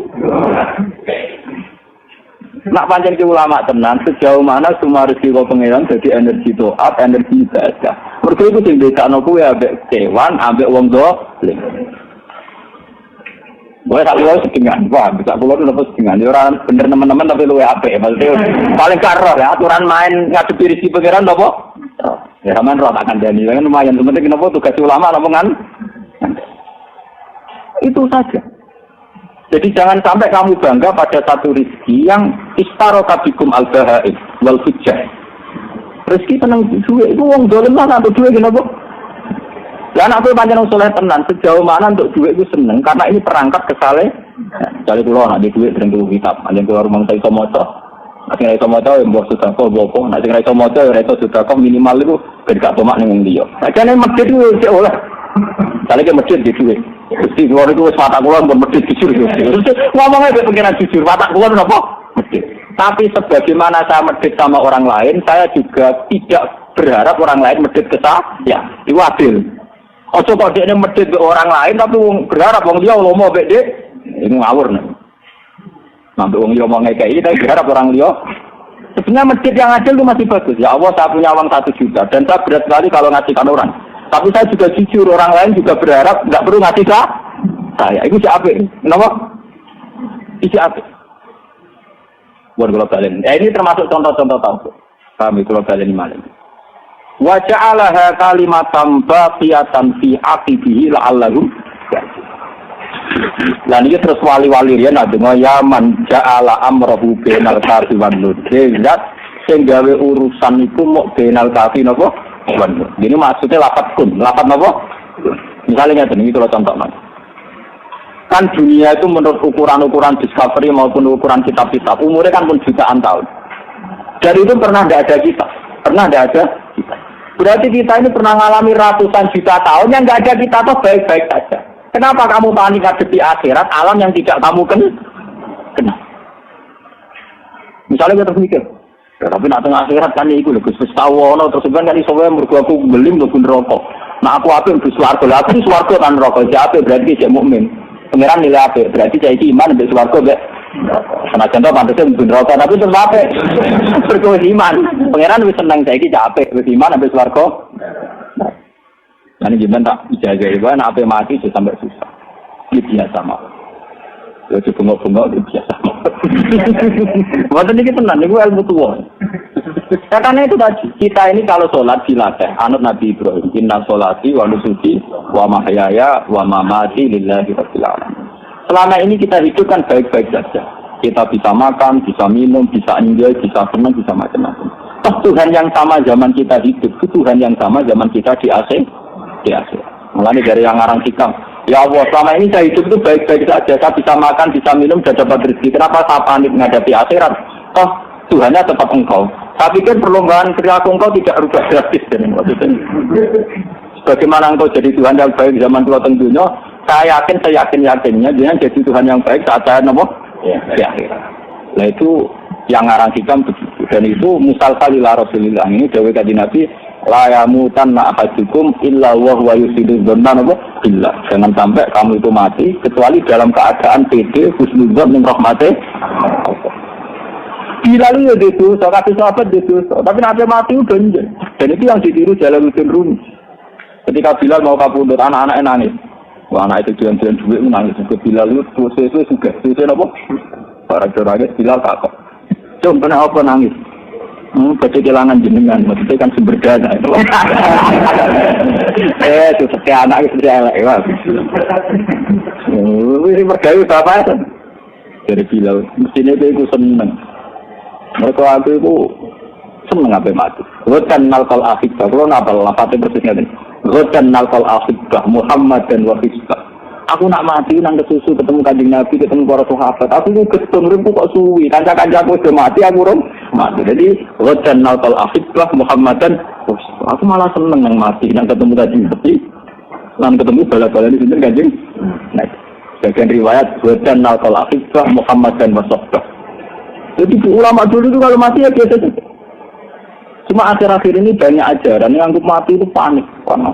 Nak pancen ki ulama tenan sejauh mana semua rezeki kok pengeran dadi energi toat, energi ibadah. Mergo iku sing bedakno kuwi ambek kewan, ambek wong dolim. Boleh tak luwes setengah, wah bisa pulau itu dapat setengah. Orang bener teman-teman tapi luwes apa? Maksudnya paling karo ya aturan main ngadepi rezeki pengeran apa? Ya aman roh akan jadi. Kan lumayan. Sebenarnya kenapa tugas ulama lamongan? Itu saja. Jadi jangan sampai kamu bangga pada satu rezeki yang istaroka bikum al-baha'i wal hujjah. Rezeki tenang duit itu wong dolim lah untuk duit kenapa? Ya anak gue panjang soleh tenan sejauh mana untuk duit itu seneng karena ini perangkat kesaleh. Jadi pulau nak di duit sering dulu kitab, ada yang keluar rumah saya somoto. Nanti saya somoto yang buat sudah kau bopo, nanti saya somoto yang itu sudah kau minimal itu berkat tomak nih dia. Jadi masjid itu sih oleh. Kali ke masjid di duit. Mesti keluar itu mata keluar buat masjid jujur. Ngomongnya pengiran jujur, mata keluar apa? Masjid. Tapi sebagaimana saya masjid sama orang lain, saya juga tidak berharap orang lain masjid ke saya. Ya, itu adil. Ojo kok dia masjid ke orang lain, tapi berharap orang dia lomo bede, ini ngawur nih. Nanti orang dia mau ngekei, tapi berharap orang dia. Sebenarnya masjid yang adil itu masih bagus. Ya Allah, saya punya uang 1 juta dan saya berat sekali kalau ngasihkan orang. Tapi saya juga jujur, orang lain juga berharap nggak perlu ngasih saya. Itu siapa? Kenapa? Itu siapa? Buat kalau kalian. Ini termasuk contoh-contoh tahu. Kami kalau kalian ini malam. Wa ja'alaha kalimatan baqiyatan fi aqibihi la'allahum. Lah niki terus wali-wali riyen nak donga ya man ja'ala amrahu bainal kafi wan nur. Zat sing gawe urusan iku mok bainal kafi napa? Jadi maksudnya lapat kun, lapat apa? Misalnya ini kalau contoh kan dunia itu menurut ukuran-ukuran discovery maupun ukuran kitab-kitab umurnya kan pun jutaan tahun. Dari itu pernah tidak ada kita, pernah tidak ada kita. Berarti kita ini pernah mengalami ratusan juta tahun yang tidak ada kita tuh baik-baik saja. Kenapa kamu panik ngadepi akhirat alam yang tidak kamu kenal? Misalnya kita mikir. Tapi nak tengah akhirat kan iku lho Gus tawono terus ben kan iso wae mergo aku belim lho neraka. Nah aku apik mlebu swarga. Lah aku swarga kan neraka. Jadi apik berarti cek mukmin. Pangeran nilai apik. Berarti cek iki iman mbek swarga mbek. Senajan to pantese mlebu neraka tapi terus apik. Mergo iman. Pangeran wis seneng cek iki cek apik wis iman mbek swarga. Lan jenengan tak ijazah wae nek apik mati sampai susah. Iki biasa mah. Ya bengok-bengok biasa. Wonten iki tenan niku ilmu tuwa. Karena itu tadi, kita ini kalau sholat dilatih, anut Nabi Ibrahim, inna sholati wa nusuki wa mahyaya wa mamati lillahi rabbil alamin. Selama ini kita hidup kan baik-baik saja. Kita bisa makan, bisa minum, bisa enjoy, bisa senang, bisa macam-macam. Tuhan yang sama zaman kita hidup, itu Tuhan yang sama zaman kita di akhir. Mulai dari yang ngarang hikam, ya Allah, selama ini saya hidup itu baik-baik saja, saya bisa makan, bisa minum, dan dapat rezeki. Kenapa saya panik menghadapi akhirat? Oh, Tuhannya tetap engkau. Saya pikir perlombaan perilaku engkau tidak rubah drastis. Bagaimana engkau jadi Tuhan yang baik zaman tua tentunya, saya yakinnya, jangan jadi Tuhan yang baik saat saya nemu di akhirat. Nah itu yang ngarang hikam begitu. Dan itu musalsalila Rasulillah. Ini dawai kaji Nabi, la yamutan ma'ahadukum illa wa huwa yusidu dhanna billah. Jangan sampai kamu itu mati kecuali dalam keadaan pede husnudzon min rahmati. Bilal ya itu, sahabat itu, tapi nanti mati udah enggak. Dan itu yang ditiru Jalaluddin Rumi. Ketika Bilal mau kabundut, anak-anaknya nangis. Wah, anak itu jalan-jalan duit nangis. Bilal itu sesuai juga. Sesuai apa? Para joragnya Bilal takut. Jom, kenapa nangis? Baca kelangan jenengan, maksudnya kan sumber dana. Itu setiap anak itu elek. Ini bergayu apa itu? Dari Bilal, mestinya itu seneng. Mereka aku itu seneng apa mati. Ghaddan nalqal akhibah. Kalau nabal lapatnya persisnya ini. Ghaddan nalqal akhibah Muhammad dan wahibah. Aku nak mati nang kesusu ketemu Kanjeng Nabi, ketemu para sahabat. Aku ku getun ribu kok suwi. Kanca-kanca aku sudah mati, aku rom mati. Jadi ghaddan nalqal akhibah Muhammad dan wahibah. Aku malah seneng nang mati nang ketemu Kanjeng Nabi. Nang ketemu bala-bala di sini Kanjeng. Nah, bagian riwayat ghaddan nalqal akhibah Muhammad dan wahibah. Jadi ulama dulu itu kalau mati ya biasa saja. Cuma akhir-akhir ini banyak ajaran yang anggap mati itu panik. Karena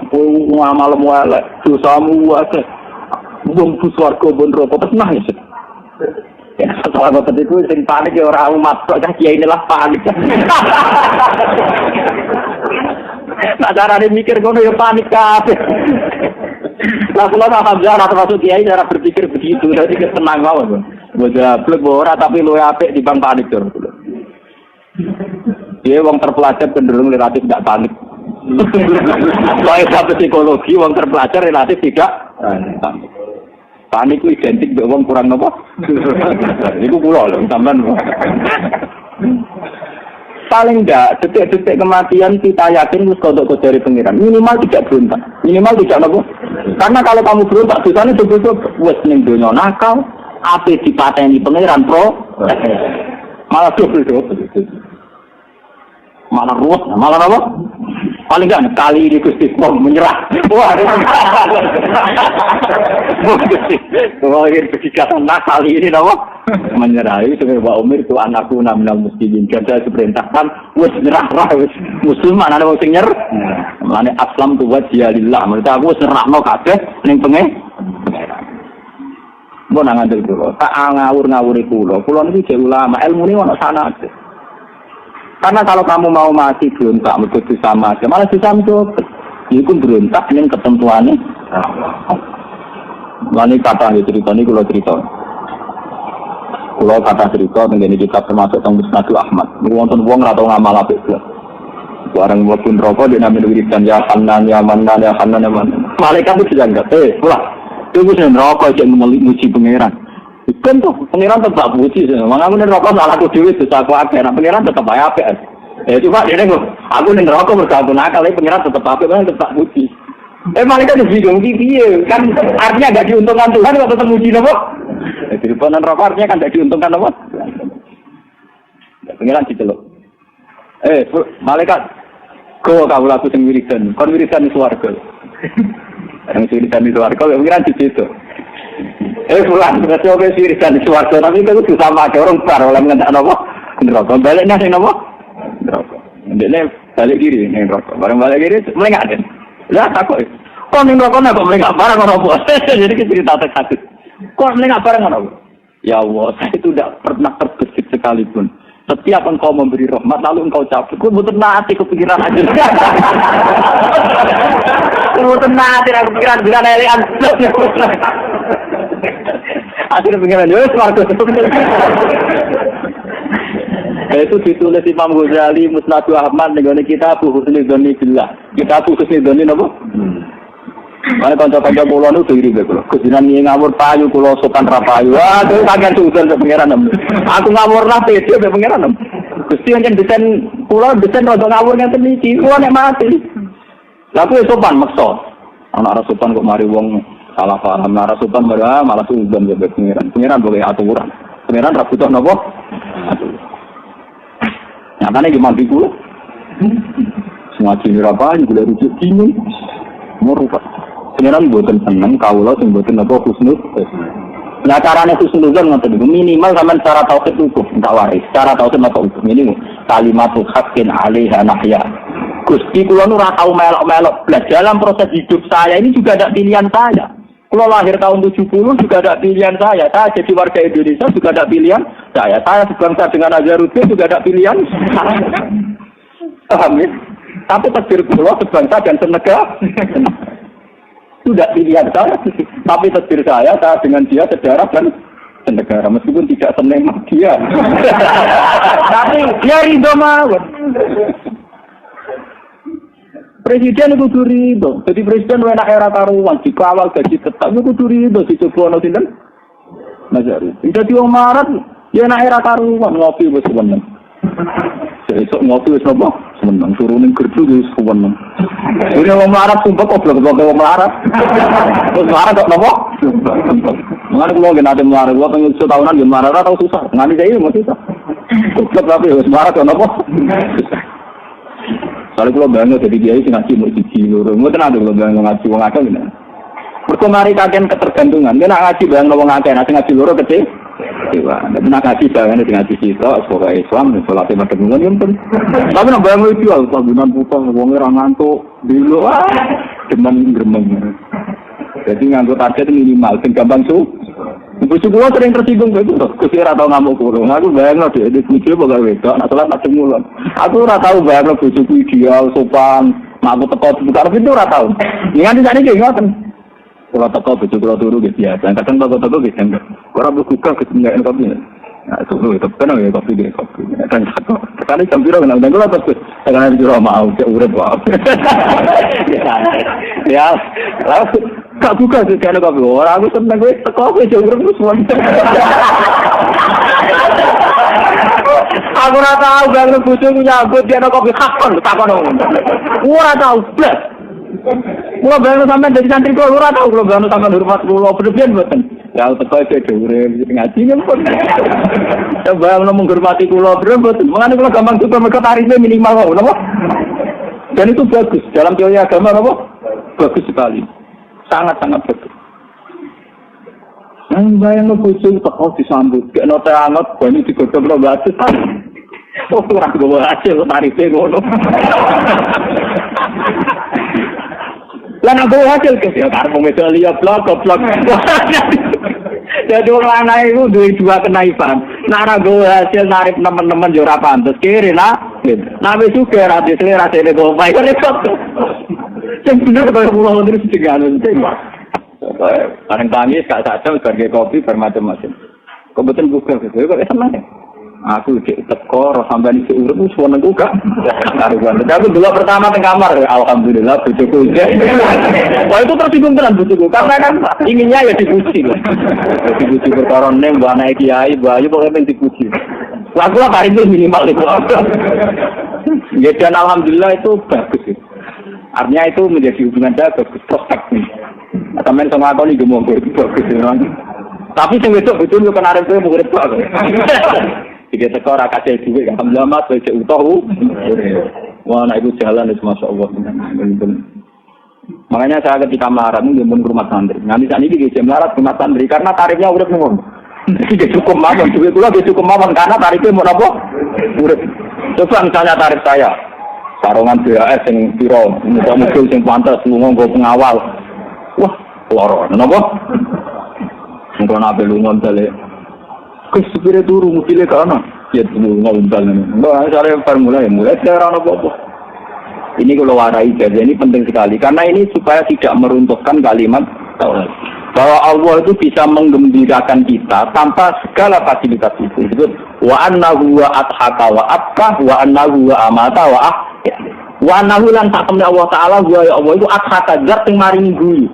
malam welek, dosamu welek, buang suarga bon rokok, terus nangis. Ya, soal bapak itu sering panik ya orang umat. Soalnya kiai inilah panik. Nah cara dia mikir kono ya panik kabeh. Nah kalau alhamdulillah termasuk kiai cara berpikir begitu, jadi ketenang banget. Boja blek ora tapi luwe apik di bang panik tur. Dia wong terpelajar cenderung relatif tidak panik. Soal sampai psikologi wong terpelajar relatif tidak panik. Panik itu identik dengan wong kurang apa? Iku kula lho sampean. Paling enggak detik-detik kematian kita yakin wis kodok dari pengiran. Minimal tidak berontak. Minimal tidak apa? Karena kalau kamu berontak dosane sebetulnya wis ning donya nakal. Apa dipateni pengiran pro malah double malah ruwet malah apa paling enggak kali ini Gusti menyerah wah ini berkata kali ini apa menyerah itu Mbak Umir itu anakku namanya muslimin dan saya diperintahkan wis nyerah wis muslim ana wong sing nyer mane aslam tu wa lillah menurut aku wis nyerahno kabeh ning pengen mau ngandel kula, tak ngawur-ngawuri kula niku jek ulama, ilmune ono sanate. Karena kalau kamu mau mati berontak mergo sama aja, malah disamso. Iku berontak ning ketentuane. Lani kata cerita niku kula cerita. Kula kata cerita teng kitab termasuk teng Musnadul Ahmad. Niku wonten wong ra tau ngamal apik blas. Bareng mlebu neraka dene wiridan ya Hanan ya Manan ya Hanan ya Manan. Malaikat itu dianggap, pulang. Itu bisa neraka aja muji pangeran. Kan tuh pangeran tetap muji. Makanya aku neraka salah aku dewi dosa aku akeh. Nah pangeran tetap baik apik. Coba dia nengok. Aku neraka bergantung nakal, pangeran tetap apik, pangeran tetap muji. Malaikat itu bingung piye? Kan artinya enggak diuntungkan Tuhan kok tetap muji napa? Jadi neraka artinya kan enggak diuntungkan napa? Pangeran diceluk. Malaikat, kau laku sing wiridan. Kon wiridan di swarga. Yang wiridan di swarga, pengiran di situ. Pulang, berarti oke wiridan di swarga, tapi itu sama aja orang bar oleh mengendak apa? Neraka. Balik nasi apa? Neraka. Ini balik kiri, ini neraka. Barang balik kiri, melengak deh. Lihat aku. Kok ini neraka kok melengak barang orang apa? Jadi cerita terkait. Kok melengak barang orang apa? Ya Allah, saya itu tidak pernah terbesit sekalipun. Setiap engkau memberi rahmat, lalu engkau cabut. Aku butuh nanti kepikiran aja. Aku butuh nanti kepikiran bilang elegan. Akhirnya pikiran, ya suarga. Itu ditulis Imam Ghazali Musnad Ahmad dengan kitab Husnul Dzanni billah. Kitab Husnul Dzanni napa? Mana kanca-kanca kula nu diri kula. Kujinan ngawur payu kula sopan ra payu. Wah, itu kagian sudan pengeran. Aku ngawur lah pede be pengeran. Gusti yang desain kula desain rada ngawur ngeten iki. Kula nek mati. Lah kuwi sopan maksa. Ana ora sopan kok mari wong salah paham. Ora sopan malah sudan be pengeran. Pengeran boleh aturan. Pengeran ra butuh napa? Nyatane gimana kula? Semua ciri apa juga rujuk bingung. Merubah. Pengiran buatan seneng, kaulah sing buatan apa husnul. Nah caranya husnul kan ngoten minimal sampean secara tauhid hukum, enggak waris. Secara tauhid apa hukum ini kalimatul haqqin 'alaiha nahya. Gusti kula nu ora tau melok-melok. Dalam proses hidup saya ini juga ada pilihan saya. Kula lahir tahun 70 juga ada pilihan saya. Saya jadi warga Indonesia juga ada pilihan saya. Saya sebangsa dengan Nazarudin juga ada pilihan saya. Paham ya? Tapi takdir kula sebangsa dan senegara. Sudah pilihan saya, tapi takdir saya dengan dia sejarah dan negara meskipun tidak seneng dia. Tapi dia ridho mawon. Presiden itu kudu ridho. Jadi presiden enak era karuan, dikawal gaji tetap itu kudu ridho dicoba ono sinten? Nazari. Dadi wong marat ya enak era karuan ngopi wis seneng. Esok ngopi wis apa? Seneng turunin gerdu wis seneng. Dene wong melarat sumpah goblok-goblok wong melarat. Terus melarat kok napa? Mengane kula nggih nate melarat, kula pengen setahunan nggih melarat tau susah. Ngani saya mesti susah. Goblok tapi wis melarat kok napa? Soale kula banget dadi kiai sing ngaji mung siji loro. Mboten ada kula banget ngaji wong akeh ngene. Mergo mari kakean ketergantungan. Nek ngaji banget wong akeh, nek ngaji loro kecil. Dewa, nek ngaji banget sing ngaji kita sebagai Islam, salat madhep ngono yo pun. Tapi nek banget iki al panggonan putus wong ora ngantuk, dilo demen gremeng. Jadi nganggo target minimal sing gampang su. Bojo kula sering tersinggung begitu. Gusti ora tau ngamuk kula. Aku bayangno dhek iki bojo bakal wedok, nek salat madhep mulon. Aku ora tau bayangno bojoku ideal, sopan, mak aku teko buka pintu ora tau. Nganti sakniki ngoten. Kalau toko baju kalau turu gitu biasa. Kadang toko gitu enggak. Kalau buka kesenjangan kopi. Nah turu itu kan ya kopi deh kopi. Dan toko. Sekali campur kan. Dan kalau toko sekarang itu mau cek urut wow. Ya. Lalu tak buka sekarang kopi. Orang aku seneng gue toko gue cek urut semua. Aku rata tahu bang bucu punya aku dia kopi kapan takon. Ora tahu blas. Kula bayangno sampean dadi santri kula ora tau kula bayangno sampean hormat kula berlebihan mboten. Ya teko dhewe ngaji nempun. Ya bayangno menghormati kula mboten. Mengane kula gampang juga mergo tarife minimal kok napa? Dan itu bagus dalam teori agama napa? Bagus sekali. Sangat-sangat bagus. Nang bayangno bojo teko disambut, kena teh anget bani digodhog lho bagus. Oh ora gowo hasil tarife ngono. Lah nek go hasil ke ya karo medal ya blok. Jadi orang lanang itu dua kenaifan. Nek ora go hasil narik teman-teman yo ora pantes kiri nak. Nah wis juga ra rasane go bae repot. Sing bener kaya kula terus diganti. Bareng tangis gak sadar sebagai kopi bermacam-macam. Kebetulan buka gitu kok seneng. Aku teko sampean iki urip wis wonenku gak karuan. Tapi dulu pertama teng kamar alhamdulillah bojoku. Wah itu tersinggung tenan bojoku karena kan inginnya ya dipuji. Dipuji perkara ning mbok anake kiai, Bayu pokoke pengen dipuji. Aku lah hari itu minimal itu. Ya dan alhamdulillah itu bagus. Artinya itu menjadi hubungan saya bagus prospek nih. Sampeyan sama aku iki monggo bagus. Tapi sing wedok betul yo kan arep kowe murid kok. Jika teko ora kasih duit, alhamdulillah mas, saya utuh. Wah, itu jalan itu masya Allah. Makanya saya ketika melarat itu pun ke rumah santri. Nanti saat ini dia melarat ke rumah santri karena tarifnya udah ngomong. Jadi cukup mawon, duit pula dia cukup mawon karena tarifnya mau apa? Udah. Coba misalnya tarif saya, sarungan BAS yang piro, mobil yang pantas, lunga gue pengawal. Wah, loro, kenapa? Mungkin apa lunga balik. Kesepire turu mobilnya kana ya turu ngombal nah cara formula ya mulai cara apa ini kalau warai jadi ini penting sekali karena ini supaya tidak meruntuhkan kalimat tauhid. bahwa Allah itu bisa menggembirakan kita tanpa segala fasilitas itu. Disebut wa annahu wa adhaka wa abkah wa annahu wa amata wa ahya. Wa annahu lan satemene Allah taala wa ya Allah itu adhaka zat sing maringi guyu.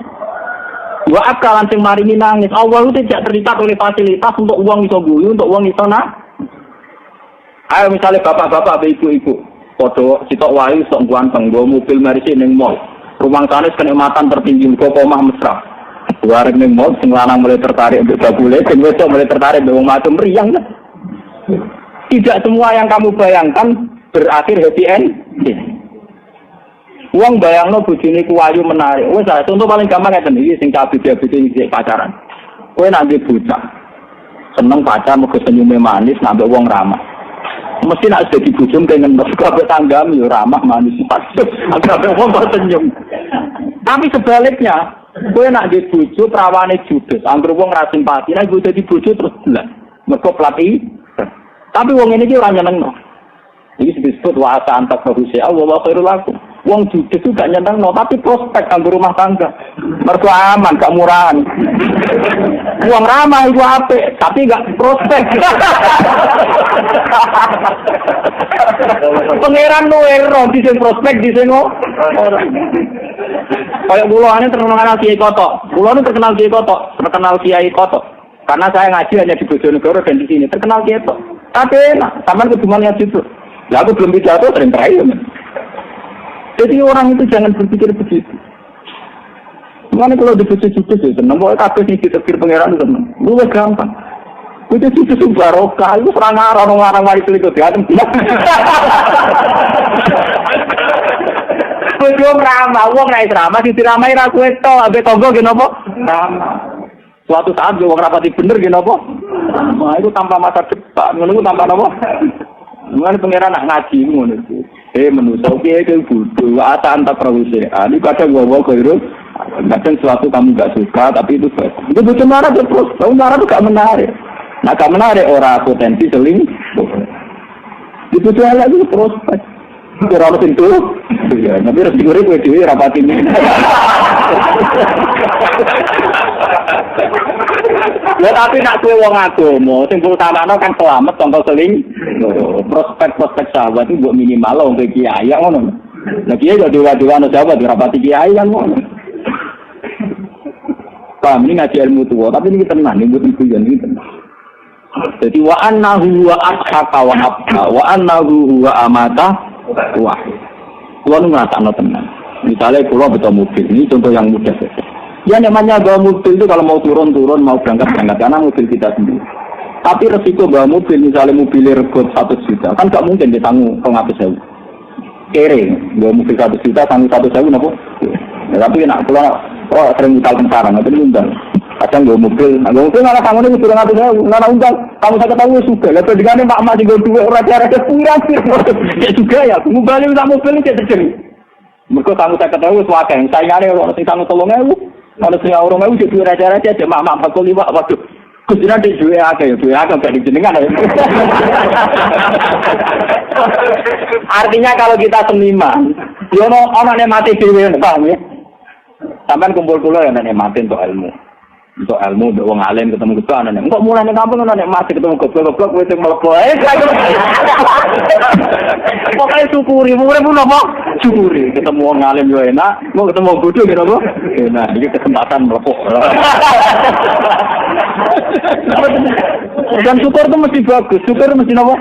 Wa abkah lan sing maringi nangis. Allah itu tidak terikat oleh fasilitas untuk uang iso guyu, untuk uang iso Ayo misalnya bapak-bapak, ibu-ibu, foto sitok wayu, sok ganteng, bawa mobil Mercy ning mall, rumah sanes kenikmatan tertinggi, kok omah mesra. Warung ning mall, sing lanang mulai tertarik untuk babule, sing wedok mulai tertarik untuk macam meriang. Tidak semua yang kamu bayangkan berakhir happy end. Uang bayangno bojone ku ayu menarik. Wes contoh paling gampang ngeten iki sing cabut-cabut iki pacaran. Kowe nak ndek bocah. Seneng pacar mergo senyume manis, nambah wong ramah. Mesti nak jadi bujum pengen kabeh tanggam yo ramah manis pasif kabeh wong kok senyum. Tapi sebaliknya, kowe nak di bojo prawane judes, anggere wong ra simpati, nek kowe dadi bojo terus jelas. Mergo plati. Tapi wong ini iki ora nyenengno. Iki disebut wa asa antak bahusi Allah wa khairul lakum. Wong judes itu gak nyenengno, tapi prospek kanggo rumah tangga. Mergo aman, gak murahan. Uang ramah itu apik, tapi gak prospek. Pangeran Noero di sing prospek di sing kayak bulane terkenal Kiai Kotok. Bulane terkenal Kiai Kotok, terkenal Kiai Kotok. Karena saya ngaji hanya di Bojonegoro dan di sini terkenal Kiai Kotok. Tapi enak, sampean kedumannya gitu. Ya aku belum pidato sering terakhir. Jadi orang itu jangan berpikir begitu. Mana kalau dibujuk judes ya, seneng. Pokoknya kabeh sing ditekir pangeran seneng. Lu gampang. Bujuk judes itu barokah. Itu serang orang-orang mari selingkuh diatem. Bujuk ramah, wong ra ramah diramai ra kowe to, ambek tonggo ge napa? Ramah. Suatu saat wong rapati bener ge napa? Nah, itu tanpa masa depan, ngono tanpa napa? Mulane pangeran nak ngaji ngono iki. Manusia piye ke bodoh, asa antar prawisir. Ini kadang gua keliru. Kadang sesuatu kamu gak suka, tapi itu baik. Itu bukan marah terus. Kamu marah itu gak menarik. Nah, gak menarik orang potensi seling. Itu soal lagi prospek. Orang itu, ya. Tapi resiko gue dewi rapat ini. Ya tapi nak kue wong agama, sing utama kan selamat contoh seling. Prospek sahabat itu buat minimal loh untuk kiai yang ngono. Nah kiai jadi dewa sahabat dirapati kiai yang ngono. Paham ini ngaji ilmu tua, tapi ini tenang, ini bukan tujuan ini tenang. Jadi wa annahu wa adhaka wa abka wa annahu wa amata wa. Kulo nu ngrasakno tenang. Misalnya kulo betul mobil, ini contoh yang mudah saja. Ya namanya bawa mobil itu kalau mau turun, mau berangkat, karena mobil kita sendiri. Tapi resiko bawa mobil, misalnya mobilnya regot 1 juta, kan gak mungkin ditanggung 100.000. Kere, bawa mobil 1 juta, tanggung 100.000, kenapa? Ya, tapi nak kalau sering utang sekarang, itu undang. Kadang bawa mobil malah kamu ini sudah 100.000, nggak undang. Kamu saya ketahui juga, lepas dengan ini mak juga dua raja-raja kurang sih. Ya juga ya, mobilnya bisa mobil ini tidak terjadi. Mereka kamu saya ketahui suaka yang saingannya orang sing kamu tolongnya, kalau saya orang itu jadi raja-raja, jadi mak bakul lima, waduh. Kujiran di dua agak gak dijenengan ya. Artinya kalau kita seniman, yo ono mati dhewe paham ya. Sampeyan kumpul kula ya mati untuk ilmu. Untuk ilmu untuk wong alim ketemu kita ana nek kok mulane kampung ana nek mati ketemu goblok-goblok wis mlebu ae. Pokoke syukuri, urip napa? Syukuri. Ketemu wong alim yo enak, mau ketemu bodoh gitu apa? Enak, iki kesempatan mlebu. Dan syukur itu mesti bagus, syukur mesti apa?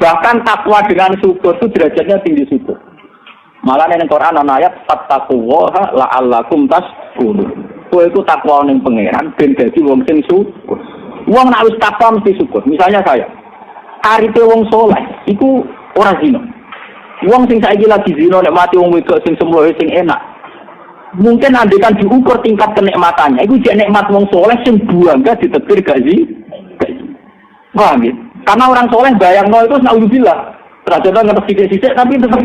Bahkan takwa dengan syukur itu derajatnya tinggi syukur. Malah ning Quran ana ayat fattaqullaha la'allakum tashkurun. Kowe iku takwa ning pangeran ben dadi wong sing syukur. Wong nek wis takwa mesti syukur. Misalnya saya, aripe wong saleh iku ora zina. Wong sing saiki lagi zina nek mati wong wedok sing semlohe sing enak. Mungkin andekan diukur tingkat kenikmatannya, itu jadi nikmat wong soleh sing bangga ditetir gaji. Paham ya? Karena orang soleh bayang itu naudzubillah. Terjadi ngerti sithik-sithik tapi tetap.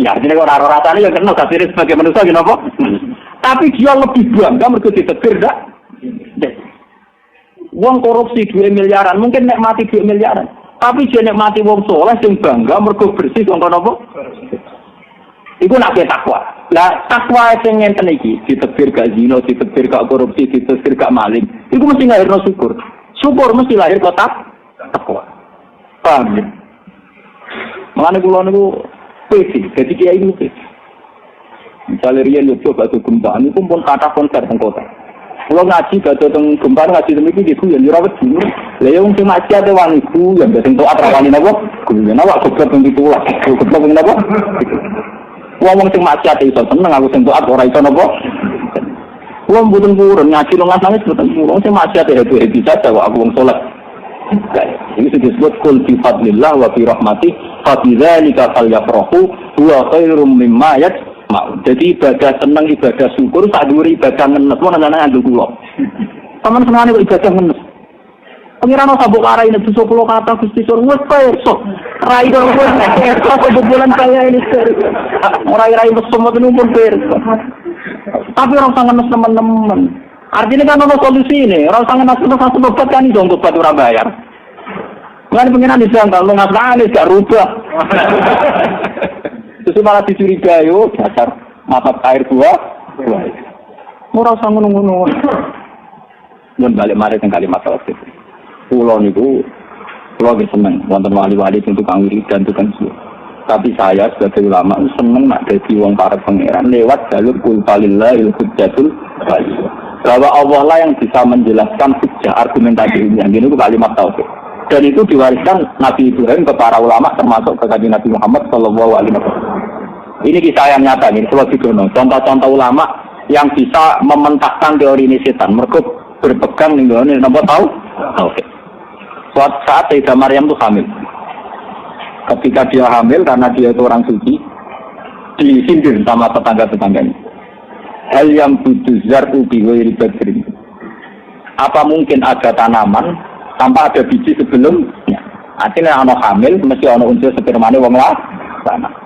Ya artinya orang rasanya yang kenal kasih sebagai manusia gitu apa? Tapi dia lebih bangga mergo ditetir dak. Wong korupsi 2 miliaran, mungkin nikmati 2 miliaran. Tapi dia nikmati wong soleh sing bangga mergo bersih kok apa? Iku nak takwa. Lah takwa sing ngenten iki, ditebir gak zina, ditebir gak korupsi, ditebir gak maling. Iku mesti lahirno syukur. Syukur mesti lahir kok takwa. Paham ya? Mulane kula niku pesi, dadi kiai niku. Misalnya riyen yo coba tuh gembaan itu pun kata konser teng kota. Kalau ngaji gak teng gembaan ngaji demi iki guyon yo ora wedi. Lah yo sing maksiat e wani guyon sing taat ra wani napa? Guyon awak goblok ping 17. Goblok ping napa? Wong sing maksiat iso seneng aku sing taat ora iso napa? Wong mboten purun ngaji nang nangis mboten purun sing maksiat happy saja kok aku wong saleh. Ini disebut kul bi fadlillah wa bi rahmatih fa bidzalika falyafrahu huwa khairum mimma yajma'un. Jadi ibadah seneng ibadah syukur sak dhuwur ibadah ngenes mon ana ngandung kula. Saman senengane kok ibadah ngenes. Pengiran sabuk arai nek dosa kula kata Gusti Sur wis perso. Rai kok perso kebetulan saya ini rai semua pun perso. Tapi orang sangat ngenes teman-teman. Artinya kan ada solusi ini. Orang sangat nasi obat kan itu untuk obat orang bayar. Bukan pengiran disangka, lo nggak nangis, gak rubah. Terus malah dicurigai, yuk, dasar mata air gua. Murah sangat nunggu-nunggu. Dan balik-balik yang kalimat waktu itu. Pulau itu, pulau seneng. Wonten wali-wali itu tukang wiridan, tukang suhu. Tapi saya sebagai ulama seneng nak jadi wong para pengiran lewat jalur kulfalillahil hujjatul baligh. Bahwa Allah lah yang bisa menjelaskan hujjah argumentasi ini. Yang ini itu kalimat tauhid. Dan itu diwariskan Nabi Ibrahim ke para ulama termasuk ke Kanjeng Nabi Muhammad sallallahu alaihi wasallam. Ini kisah yang nyata nih, contoh-contoh ulama yang bisa mementahkan teori ini setan. Mereka berpegang nih napa tauhid. Suatu saat Sayyidah Maryam itu hamil. Ketika dia hamil karena dia itu orang suci, disindir sama tetangga-tetangganya. Hal yang butuh zartu biwiri badrin. Apa mungkin ada tanaman tanpa ada biji sebelumnya? Artinya ono hamil mesti ono unsur spermane wong lanang.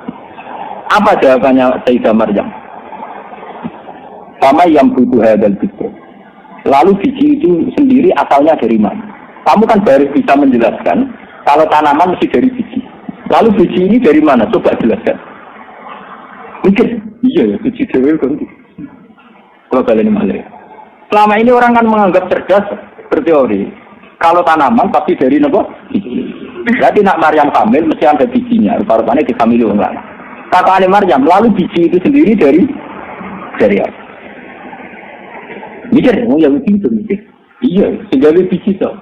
Apa jawabannya Sayyidah Maryam? Sama yang butuh hadal biji. Lalu biji itu sendiri asalnya dari mana? Kamu kan baru bisa menjelaskan kalau tanaman mesti dari biji. Lalu biji ini dari mana? Coba jelaskan. Mikir, iya ya biji dewe ganti. Kalau kalian malah. Selama ini orang kan menganggap cerdas berteori. Kalau tanaman pasti dari apa? Biji. Berarti nak Maryam hamil mesti ada bijinya. Rupanya dihamili orang lain. Kata Ali Maryam, lalu biji itu sendiri dari apa? Mikir, oh ya begitu mikir. Iya, segala biji so.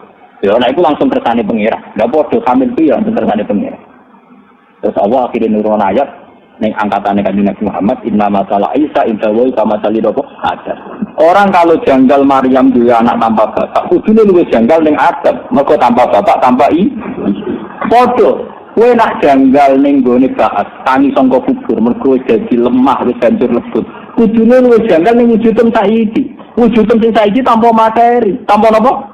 Ya, nah itu langsung kersane pengira. Gak bodoh hamil itu ya langsung kersane pengira. Terus Allah akhirnya nurun ayat ning angkatannya Kanjeng Nabi Muhammad inna masalah Isa inda wa kama salidopo ada. Orang kalau janggal Maryam juga anak tanpa bapak, kudune luwih janggal ning Adam. Mergo tanpa bapak tanpa Podo, kowe nak janggal ning gone baat, tangi sangka kubur mergo dadi lemah wis hancur lebut. Kudune luwih janggal ning wujudem saiki. Wujudem sing saiki tanpa materi, tanpa napa?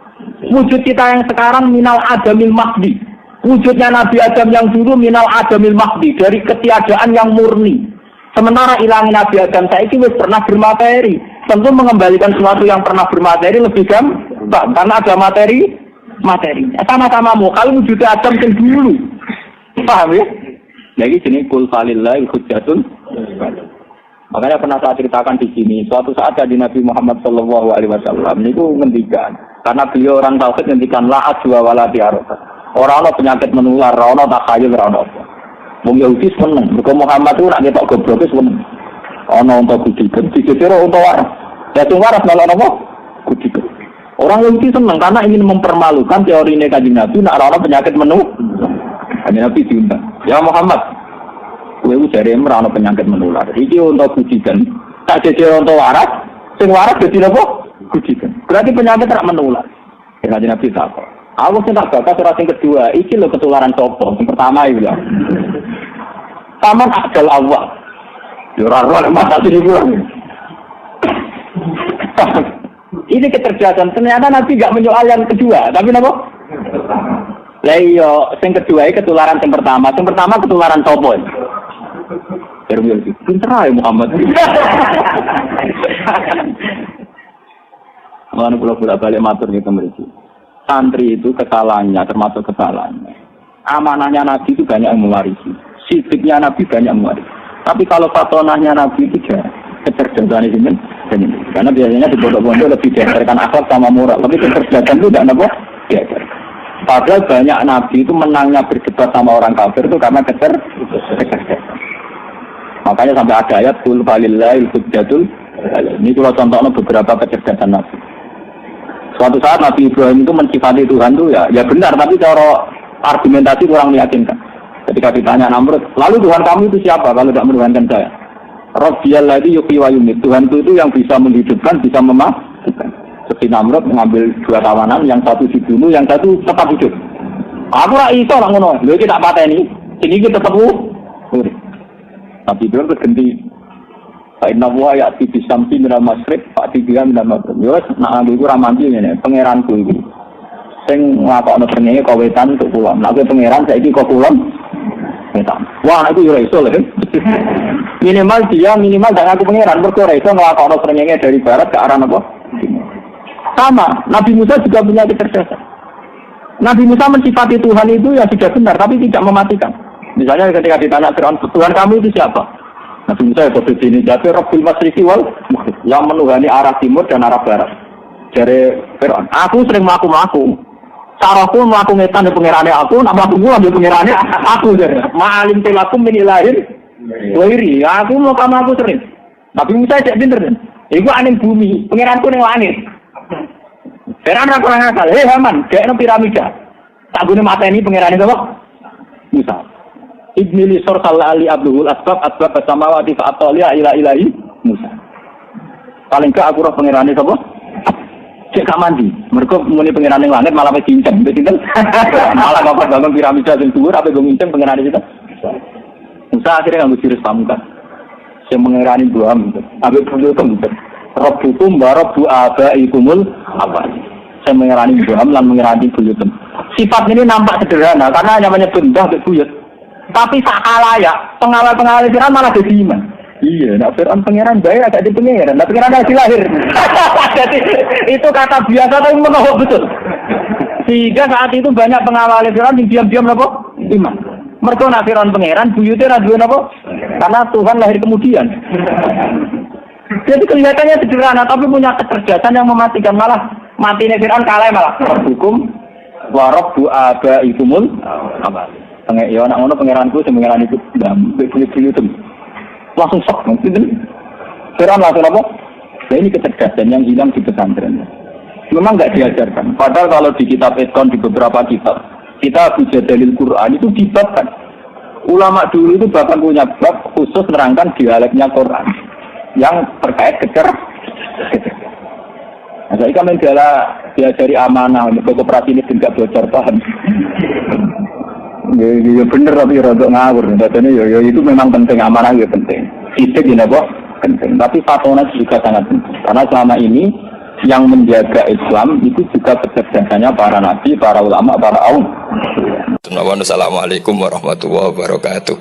Wujud kita yang sekarang minal adamil mahdi. Wujudnya Nabi Adam yang dulu minal adamil mahdi, dari ketiadaan yang murni. Sementara ilangin Nabi Adam saya ini pernah bermateri. Tentu mengembalikan sesuatu yang pernah bermateri lebih gampang karena ada materinya. Sama-sama mau kalau wujud Adam yang dulu. Paham ya? Jadi jenis kul falillahil hujjatun. Makanya pernah saya ceritakan di sini. Suatu saat di Nabi Muhammad SAW itu ngendikan karena beliau orang tauhid ngendikan la ajwa wala tiarota. Orang ada penyakit menular, orang ada takhayul, orang ada. Wong Yahudi seneng, mereka Muhammad itu nak ketok goblok seneng. Ana untuk kudikan, dikira untuk waras. Ya sing waras malah apa? Kudikan. Orang Yahudi seneng karena ingin mempermalukan teori ini Kanjeng Nabi, nak ana penyakit menular. Kanjeng Nabi diundang. Ya Muhammad, kowe jare ora ana penyakit menular. Iki untuk kudikan. Tak jejer untuk waras, sing waras dadi napa? Kudikan. Berarti penyakit ora menular. Ya Kanjeng Nabi takok. Aku sih tak bakas surat yang kedua, iki lo ketularan sopo. Yang pertama itu ya. Taman akal awal. Jurarwal masa sini pulang. Ini kecerdasan. Ternyata Nabi nggak menyoal yang kedua, tapi apa? Lah iya, yang kedua itu ketularan yang pertama. Yang pertama ketularan sopo. Terus pinter aja Muhammad. Mana pulau-pulau balik matur gitu mereka. Santri itu kesalahannya, termasuk kesalahannya. Amanahnya Nabi itu banyak yang mewarisi. Sidiknya Nabi banyak yang mewarisi. Tapi kalau fatonahnya Nabi itu ya kecerdasan ini. Karena biasanya di pondok-pondok lebih diajarkan akhlak sama moral. Tapi kecerdasan itu tidak apa? Diajarkan. Padahal banyak Nabi itu menangnya berdebat sama orang kafir itu karena kecerdasan. Makanya sampai ada ayat kul falillahil hujjatul. Ini kalau contohnya beberapa kecerdasan Nabi. Suatu saat Nabi Ibrahim itu mensifati Tuhan itu ya benar, tapi cara argumentasi kurang meyakinkan. Ketika ditanya Namrud, lalu Tuhan kamu itu siapa kalau tidak menuhankan saya? Rabbiyalladzi yuhyi wa yumiit. Tuhanku itu yang bisa menghidupkan, bisa mematikan. Seperti Namrud mengambil dua tawanan, yang satu dibunuh, yang satu tetap hidup. Aku ora iso lah ngono. Lha iki tak pateni. Sing iki tetep urip. Tapi dia berganti. Fa inna wa ya'ti bisamsi minal masyriq fa tibiya minal maghrib. Yo nak aku ora mandi ngene, pangeranku iki. Sing nglakokno srengenge kok wetan untuk kulon. Nek pangeran saiki kok kulon wetan. Wah, aku yo ora iso lho. Minimal dan aku pangeran mergo ora iso nglakokno srengenge dari barat ke arah apa? Sama, Nabi Musa juga punya kecerdasan. Nabi Musa mensifati Tuhan itu ya sudah benar, tapi tidak mematikan. Misalnya ketika ditanya Fir'aun, Tuhan kamu itu siapa? Nabi Musa ya berbeda ini, jadi Rabbul Masyriqi wal Maghrib, yang menuhani arah timur dan arah barat. Dari Fir'aun, aku sering melaku-melaku. Sarahku melaku ngetan di pengirannya aku, nama aku ambil pengirannya aku. Ma'alim telakum minilahin, wiri, aku mau kamu aku sering. Nabi Musa tidak pinter. Iku aning bumi, pengiranku ning langit. Fir'aun ra kurang akal. Hei Haman, gekno piramida. Tak gune mateni pengerane kok. Musa. Ibnili sursal ali abdul asbab samawati fa ataliya ila ilahi Musa. Paling ke aku roh pengerane sapa? Cek gak mandi. Mergo muni pengerane langit malah wis cincang, sinten? Malah kok bangun piramida sing dhuwur ape go nginceng pengerane sinten? Musa akhirnya nganggo jurus pamungkas. Sing mengerani doang. Ape kudu tembus. Rabbukum wa rabbu abaikumul awal. Saya mengerani Tuhan dan mengerani buyutem. Sifat ini nampak sederhana karena hanya menyebut mbah buyut. Tapi sakalayak pengawal-pengawal Fir'aun malah jadi iman. Iya, nak Fir'aun pangeran bayar agak di pangeran, tapi pangeran lagi lahir. Jadi itu kata biasa tapi menohok betul. Sehingga saat itu banyak pengawal Fir'aun yang diam-diam apa? Iman. Mereka nak Fir'aun pangeran buyutnya raduan apa? Karena Tuhan lahir kemudian. Jadi kelihatannya sederhana, tapi punya kecerdasan yang mematikan. Malah matinya Fir'aun kalah malah. Hukum warabbu abaikumul awal. Ya anak ngono pangeranku sing pangeran itu itu langsung sok mungkin. Fir'aun langsung apa? Nah, ini kecerdasan yang hilang di pesantren. Memang nggak diajarkan. Padahal kalau di kitab Etkon di beberapa kitab, kita baca dalil Quran itu dibabkan. Ulama dulu itu bahkan punya bab khusus menerangkan dialeknya Quran yang terkait kecerdasan. Nah, saya kan diajari amanah untuk koperasi ini tidak bocor paham. Ya bener tapi rodok ngawur. Katanya ya itu memang penting, amanah ya penting. Sidik ini apa? Penting. Tapi fatwa juga sangat penting. Karena selama ini yang menjaga Islam itu juga kecerdasannya para nabi, para ulama, para aum. Assalamualaikum warahmatullahi wabarakatuh.